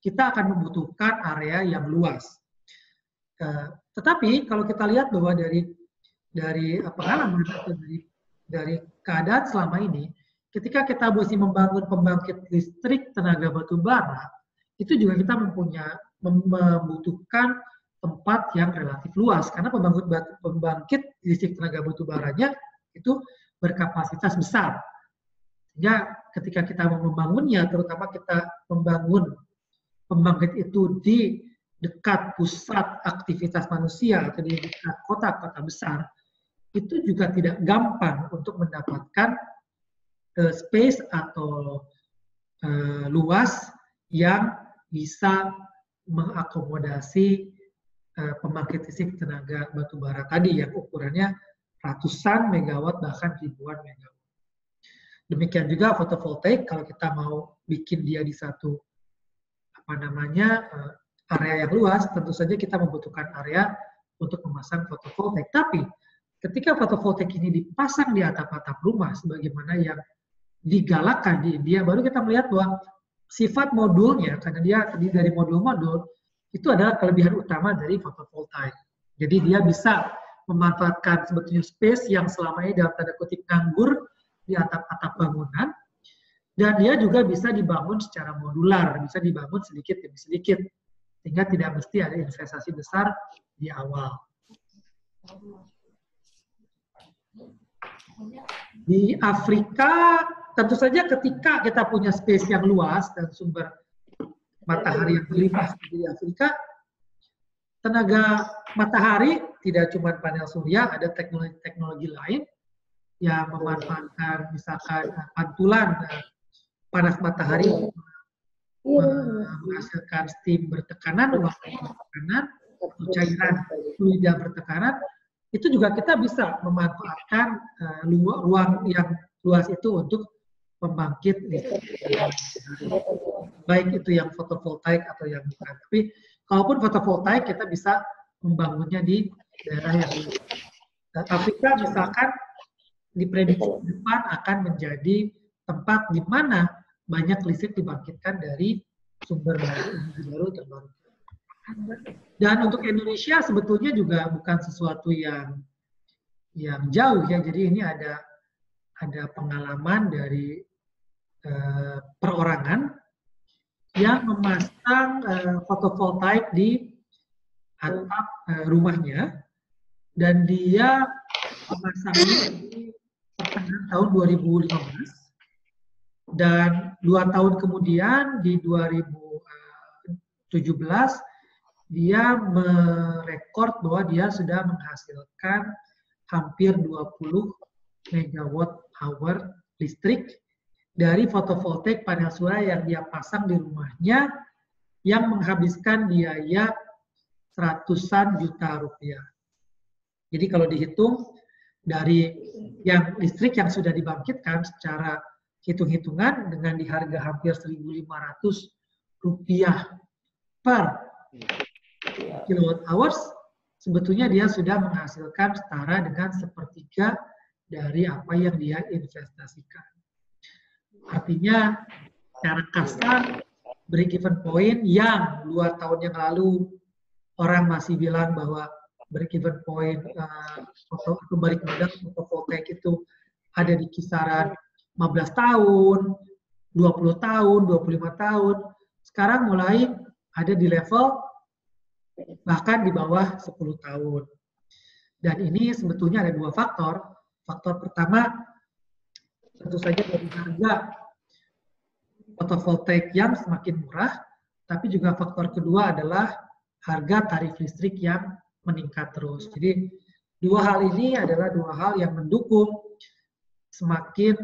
S1: kita akan membutuhkan area yang luas. Tetapi kalau kita lihat bahwa dari pengalaman atau dari keadaan selama ini, ketika kita mesti membangun pembangkit listrik tenaga batu bara, itu juga kita membutuhkan tempat yang relatif luas, karena pembangkit listrik tenaga batu baranya itu berkapasitas besar. Sehingga ketika kita mau membangunnya, terutama kita membangun pembangkit itu di dekat pusat aktivitas manusia atau di dekat kota-kota besar, itu juga tidak gampang untuk mendapatkan space atau luas yang bisa mengakomodasi pembangkit listrik tenaga batu bara tadi yang ukurannya ratusan megawatt bahkan ribuan megawatt. Demikian juga fotovoltaik, kalau kita mau bikin dia di satu area yang luas, tentu saja kita membutuhkan area untuk memasang fotovoltaik. Tapi ketika fotovoltaik ini dipasang di atap-atap rumah sebagaimana yang digalakkan di India, baru kita melihat bahwa sifat modulnya, karena dia terdiri dari modul-modul, itu adalah kelebihan utama dari fotovoltaik. Jadi dia bisa memanfaatkan sebetulnya space yang selama ini dalam tanda kutip nganggur di atap-atap bangunan, dan dia juga bisa dibangun secara modular, bisa dibangun sedikit demi sedikit, sehingga tidak mesti ada investasi besar di awal. Di Afrika, tentu saja ketika kita punya space yang luas dan sumber matahari yang berlimpah di Afrika, tenaga matahari tidak cuma panel surya, ada teknologi-teknologi lain yang memanfaatkan misalkan pantulan panas matahari menghasilkan steam bertekanan, uap bertekanan, atau cairan fluida bertekanan. Itu juga kita bisa memanfaatkan ruang yang luas itu untuk pembangkit listrik. Baik itu yang fotovoltaik atau yang bukan. Tapi kalaupun fotovoltaik, kita bisa membangunnya di daerah yang luas. Afrika misalkan diprediksi ke depan akan menjadi tempat di mana banyak listrik dibangkitkan dari sumber baru terbarukan. Dan untuk Indonesia sebetulnya juga bukan sesuatu yang jauh ya. Jadi ini ada pengalaman dari perorangan yang memasang fotovoltaik di atap rumahnya, dan dia memasangnya di pertengahan tahun 2015, dan 2 tahun kemudian di 2017 dia merekord bahwa dia sudah menghasilkan hampir 20 megawatt hour listrik dari fotovoltaik panel surya yang dia pasang di rumahnya, yang menghabiskan biaya ratusan juta rupiah. Jadi kalau dihitung dari yang listrik yang sudah dibangkitkan secara hitung-hitungan dengan di harga hampir 1.500 rupiah per kilowatt hours, sebetulnya dia sudah menghasilkan setara dengan sepertiga dari apa yang dia investasikan. Artinya secara kasar break even point yang 2 tahun yang lalu orang masih bilang bahwa break even point atau balik modal fotovoltaik itu ada di kisaran 15 tahun, 20 tahun, 25 tahun. Sekarang mulai ada di level bahkan di bawah 10 tahun. Dan ini sebetulnya ada 2 faktor. Faktor pertama tentu saja dari harga fotovoltaik yang semakin murah, tapi juga faktor kedua adalah harga tarif listrik yang meningkat terus. Jadi 2 hal ini adalah 2 hal yang mendukung semakin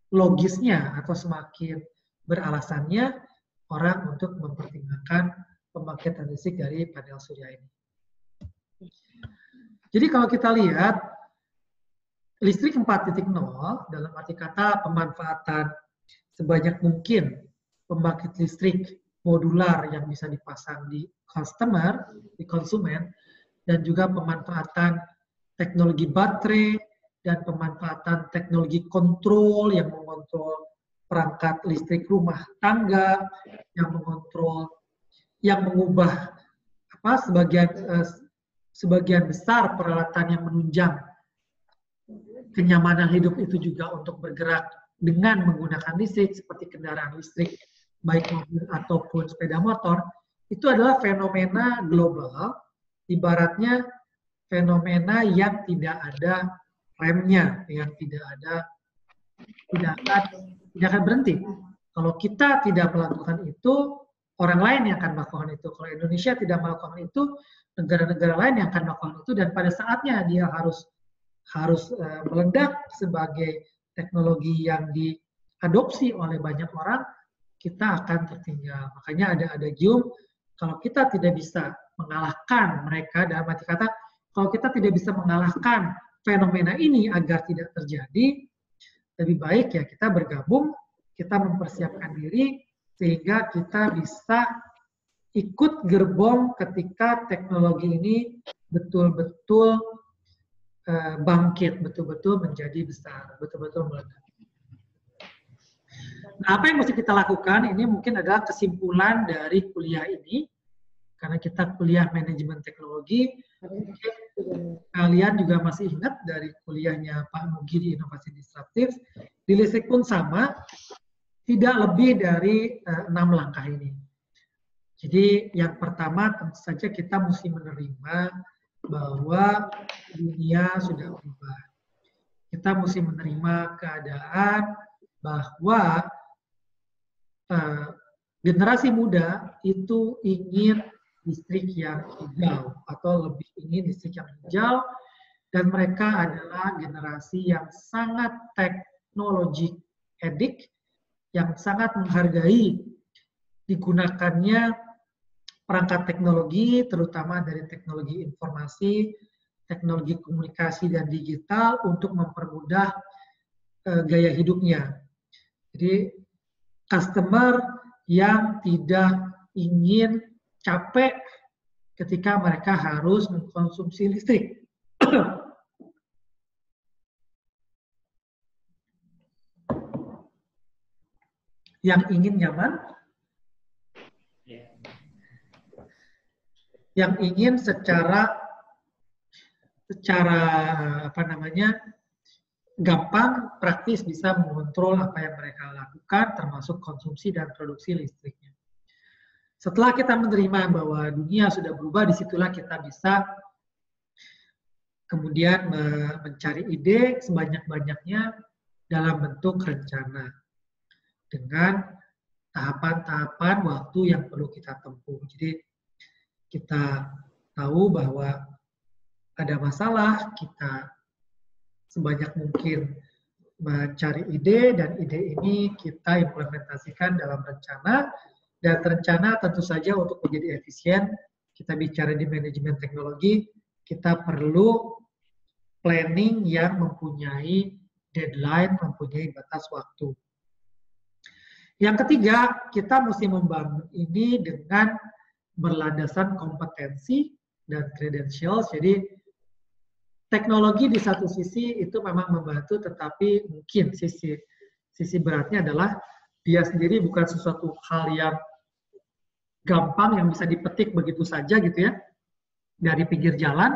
S1: logisnya atau semakin beralasannya orang untuk mempertimbangkan pembangkitan listrik dari panel surya ini. Jadi kalau kita lihat listrik 4.0 dalam arti kata pemanfaatan sebanyak mungkin pembangkit listrik modular yang bisa dipasang di customer, di konsumen, dan juga pemanfaatan teknologi baterai dan pemanfaatan teknologi kontrol yang mengontrol perangkat listrik rumah tangga, yang mengontrol, yang mengubah sebagian besar peralatan yang menunjang kenyamanan hidup itu juga untuk bergerak dengan menggunakan listrik seperti kendaraan listrik baik mobil ataupun sepeda motor, itu adalah fenomena global, ibaratnya fenomena yang tidak ada remnya, yang tidak akan berhenti. Kalau kita tidak melakukan itu, orang lain yang akan melakukan itu. Kalau Indonesia tidak melakukan itu, negara-negara lain yang akan melakukan itu, dan pada saatnya dia harus meledak sebagai teknologi yang diadopsi oleh banyak orang, kita akan tertinggal. Makanya ada adagium, kalau kita tidak bisa mengalahkan mereka, dalam arti kata, kalau kita tidak bisa mengalahkan fenomena ini agar tidak terjadi, lebih baik ya kita bergabung, kita mempersiapkan diri, sehingga kita bisa ikut gerbong ketika teknologi ini betul-betul bangkit, betul-betul menjadi besar, betul-betul meledak. Nah, apa yang mesti kita lakukan? Ini mungkin adalah kesimpulan dari kuliah ini, karena kita kuliah manajemen teknologi. Kalian juga masih ingat dari kuliahnya Pak Nugi di inovasi disruptif. Di listrik pun sama, tidak lebih dari 6 langkah ini. Jadi yang pertama tentu saja kita mesti menerima bahwa dunia sudah berubah. Kita mesti menerima keadaan bahwa generasi muda itu ingin listrik yang hijau atau lebih ingin listrik yang hijau, dan mereka adalah generasi yang sangat teknologi edik, yang sangat menghargai digunakannya perangkat teknologi, terutama dari teknologi informasi, teknologi komunikasi dan digital untuk mempermudah gaya hidupnya. Jadi customer yang tidak ingin capek ketika mereka harus mengkonsumsi listrik. Yang ingin nyaman, yang ingin secara gampang, praktis bisa mengontrol apa yang mereka lakukan, termasuk konsumsi dan produksi listriknya. Setelah kita menerima bahwa dunia sudah berubah, disitulah kita bisa kemudian mencari ide sebanyak-banyaknya dalam bentuk rencana dengan tahapan-tahapan waktu yang perlu kita tempuh. Jadi kita tahu bahwa ada masalah, kita sebanyak mungkin mencari ide, dan ide ini kita implementasikan dalam rencana, dan rencana tentu saja untuk menjadi efisien, kita bicara di manajemen teknologi, kita perlu planning yang mempunyai deadline, mempunyai batas waktu. Yang ketiga, kita mesti membangun ini dengan berlandasan kompetensi dan credentials. Jadi teknologi di satu sisi itu memang membantu, tetapi mungkin sisi beratnya adalah dia sendiri bukan sesuatu hal yang gampang yang bisa dipetik begitu saja gitu ya dari pinggir jalan,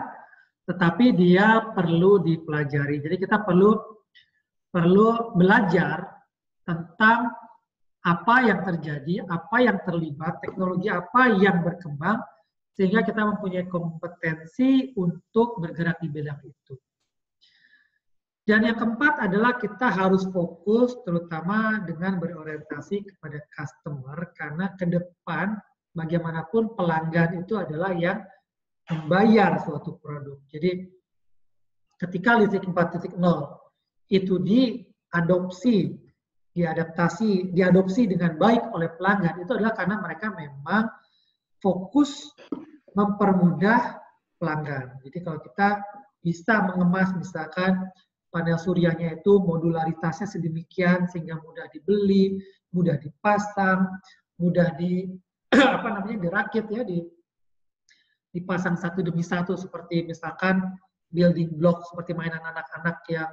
S1: tetapi dia perlu dipelajari. Jadi kita perlu belajar tentang apa yang terjadi, apa yang terlibat, teknologi apa yang berkembang, sehingga kita mempunyai kompetensi untuk bergerak di bidang itu. Dan yang keempat adalah kita harus fokus terutama dengan berorientasi kepada customer, karena ke depan bagaimanapun pelanggan itu adalah yang membayar suatu produk. Jadi ketika listrik 4.0 itu diadopsi dengan baik oleh pelanggan, itu adalah karena mereka memang fokus mempermudah pelanggan. Jadi kalau kita bisa mengemas misalkan panel suryanya itu modularitasnya sedemikian sehingga mudah dibeli, mudah dipasang, mudah dirakit ya, dipasang satu demi satu seperti misalkan building block seperti mainan anak-anak yang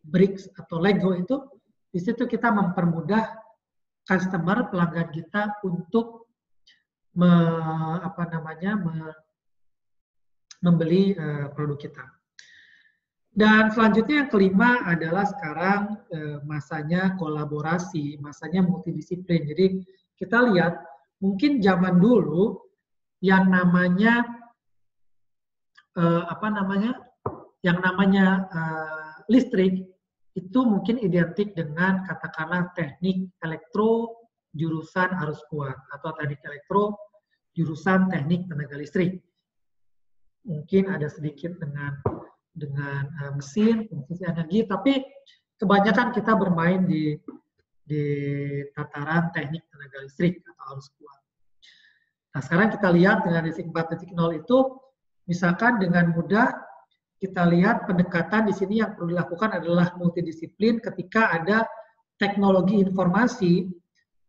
S1: bricks atau Lego itu, di situ kita mempermudah customer pelanggan kita untuk membeli produk kita. Dan selanjutnya yang kelima adalah sekarang masanya kolaborasi, masanya multidisiplin. Jadi kita lihat mungkin zaman dulu yang namanya listrik itu mungkin identik dengan katakanlah teknik elektro jurusan arus kuat atau teknik elektro jurusan teknik tenaga listrik. Mungkin ada sedikit dengan mesin, fungsi energi, tapi kebanyakan kita bermain di tataran teknik tenaga listrik atau arus kuat. Nah, sekarang kita lihat dengan listrik 4.0 itu, misalkan dengan mudah kita lihat pendekatan di sini yang perlu dilakukan adalah multidisiplin ketika ada teknologi informasi,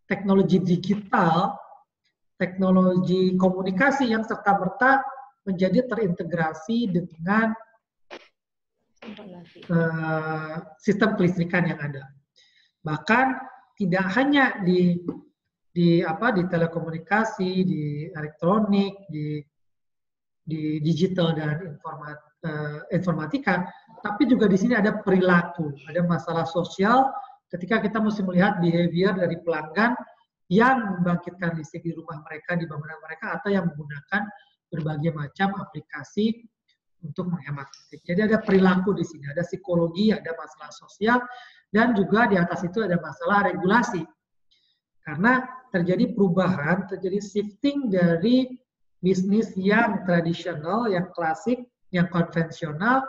S1: teknologi digital, teknologi komunikasi yang serta-merta menjadi terintegrasi dengan sistem kelistrikan yang ada. Bahkan tidak hanya di telekomunikasi, di elektronik, di digital dan informatika, tapi juga di sini ada perilaku, ada masalah sosial ketika kita mesti melihat behavior dari pelanggan yang membangkitkan listrik di rumah mereka, di bangunan mereka, atau yang menggunakan berbagai macam aplikasi untuk menghemat listrik. Jadi ada perilaku di sini, ada psikologi, ada masalah sosial, dan juga di atas itu ada masalah regulasi. Karena terjadi perubahan, terjadi shifting dari bisnis yang tradisional, yang klasik, yang konvensional,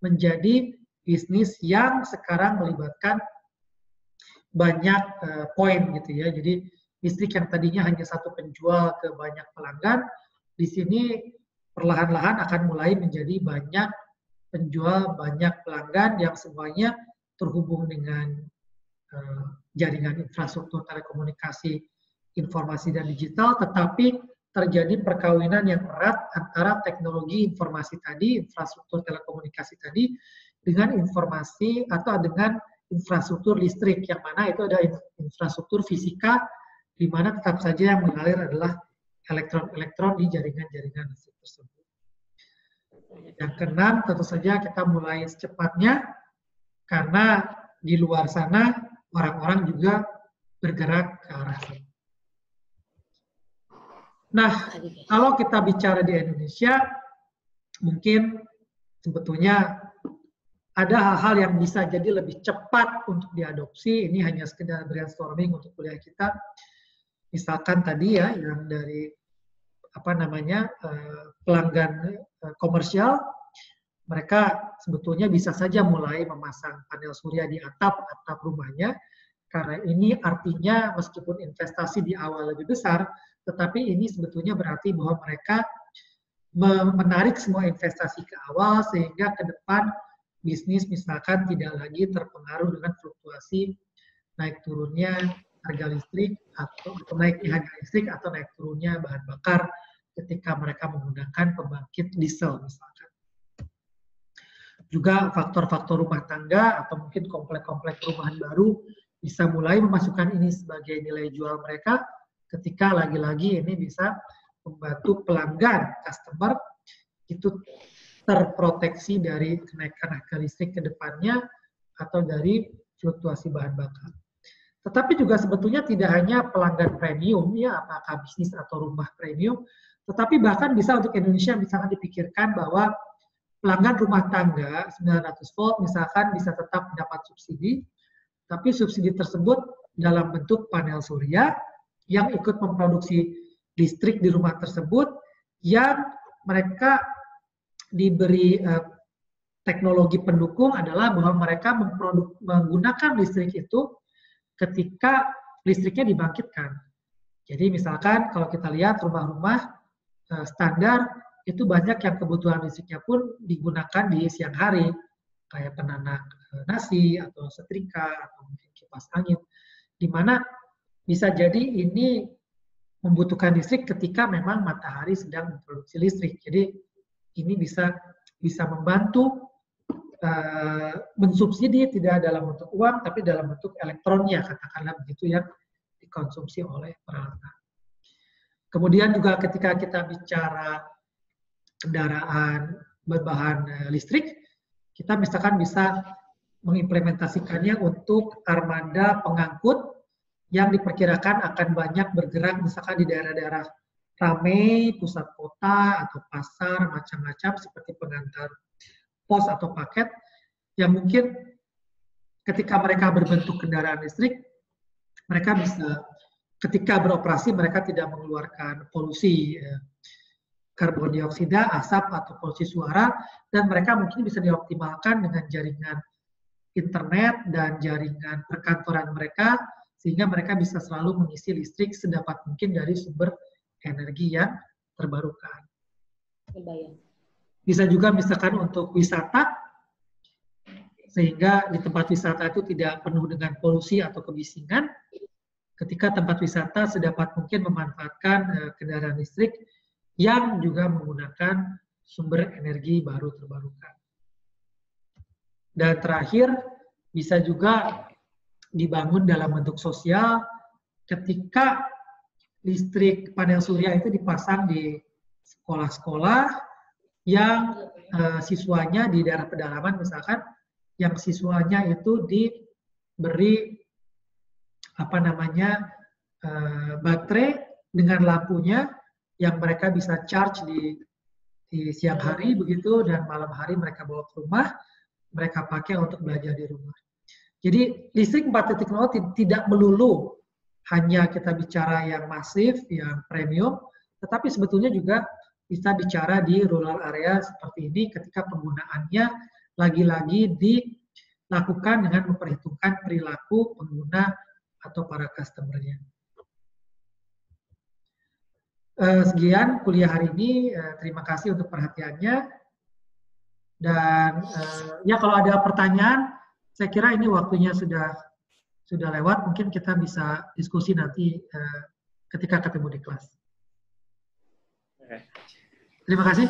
S1: menjadi bisnis yang sekarang melibatkan banyak poin gitu ya. Jadi listrik yang tadinya hanya satu penjual ke banyak pelanggan, di sini perlahan-lahan akan mulai menjadi banyak penjual, banyak pelanggan yang semuanya terhubung dengan jaringan infrastruktur telekomunikasi, informasi dan digital, tetapi terjadi perkawinan yang erat antara teknologi informasi tadi, infrastruktur telekomunikasi tadi, dengan informasi atau dengan infrastruktur listrik, yang mana itu ada infrastruktur fisika, di mana tetap saja yang mengalir adalah elektron-elektron di jaringan-jaringan listrik tersebut. Yang keenam, tentu saja kita mulai secepatnya, karena di luar sana orang-orang juga bergerak ke arah sana. Nah, kalau kita bicara di Indonesia, mungkin sebetulnya ada hal-hal yang bisa jadi lebih cepat untuk diadopsi. Ini hanya sekedar brainstorming untuk kuliah kita. Misalkan tadi ya, yang dari pelanggan komersial, mereka sebetulnya bisa saja mulai memasang panel surya di atap rumahnya, karena ini artinya meskipun investasi di awal lebih besar, tetapi ini sebetulnya berarti bahwa mereka menarik semua investasi ke awal, sehingga ke depan bisnis misalkan tidak lagi terpengaruh dengan fluktuasi naik turunnya harga listrik, atau naiknya harga listrik, atau naik turunnya bahan bakar ketika mereka menggunakan pembangkit diesel misalkan. Juga faktor-faktor rumah tangga atau mungkin komplek-komplek perumahan baru bisa mulai memasukkan ini sebagai nilai jual mereka, ketika lagi-lagi ini bisa membantu pelanggan, customer, itu terproteksi dari kenaikan harga listrik ke depannya atau dari fluktuasi bahan bakar. Tetapi juga sebetulnya tidak hanya pelanggan premium, ya, apakah bisnis atau rumah premium, tetapi bahkan bisa untuk Indonesia misalkan dipikirkan bahwa pelanggan rumah tangga 900 volt misalkan bisa tetap mendapat subsidi, tapi subsidi tersebut dalam bentuk panel surya yang ikut memproduksi listrik di rumah tersebut, yang mereka diberi teknologi pendukung adalah bahwa mereka menggunakan listrik itu ketika listriknya dibangkitkan. Jadi misalkan kalau kita lihat rumah-rumah standar itu banyak yang kebutuhan listriknya pun digunakan di siang hari, kayak penanak nasi atau setrika atau mungkin kipas angin, di mana bisa jadi ini membutuhkan listrik ketika memang matahari sedang memproduksi listrik. Jadi ini bisa membantu mensubsidi tidak dalam bentuk uang tapi dalam bentuk elektronnya, katakanlah begitu, yang dikonsumsi oleh peralatan. Kemudian juga ketika kita bicara kendaraan berbahan listrik, kita misalkan bisa mengimplementasikannya untuk armada pengangkut yang diperkirakan akan banyak bergerak misalkan di daerah-daerah ramai, pusat kota atau pasar, macam-macam seperti pengantar pos atau paket, yang mungkin ketika mereka berbentuk kendaraan listrik, mereka bisa ketika beroperasi mereka tidak mengeluarkan polusi karbon dioksida, asap atau polusi suara, dan mereka mungkin bisa dioptimalkan dengan jaringan internet dan jaringan perkantoran mereka, sehingga mereka bisa selalu mengisi listrik sedapat mungkin dari sumber energi yang terbarukan. Bisa juga misalkan untuk wisata, sehingga di tempat wisata itu tidak penuh dengan polusi atau kebisingan. Ketika tempat wisata sedapat mungkin memanfaatkan kendaraan listrik yang juga menggunakan sumber energi baru terbarukan. Dan terakhir, bisa juga dibangun dalam bentuk sosial ketika listrik panel surya itu dipasang di sekolah-sekolah yang siswanya di daerah pedalaman misalkan, yang siswanya itu diberi baterai dengan lampunya yang mereka bisa charge di siang hari begitu, dan malam hari mereka bawa ke rumah, mereka pakai untuk belajar di rumah. Jadi listrik 4.0 tidak melulu hanya kita bicara yang masif, yang premium, tetapi sebetulnya juga bisa bicara di rural area seperti ini ketika penggunaannya lagi-lagi dilakukan dengan memperhitungkan perilaku pengguna atau para customer-nya. Sekian kuliah hari ini, terima kasih untuk perhatiannya. Dan ya kalau ada pertanyaan, saya kira ini waktunya sudah lewat, mungkin kita bisa diskusi nanti ketika ketemu di kelas. Terima kasih.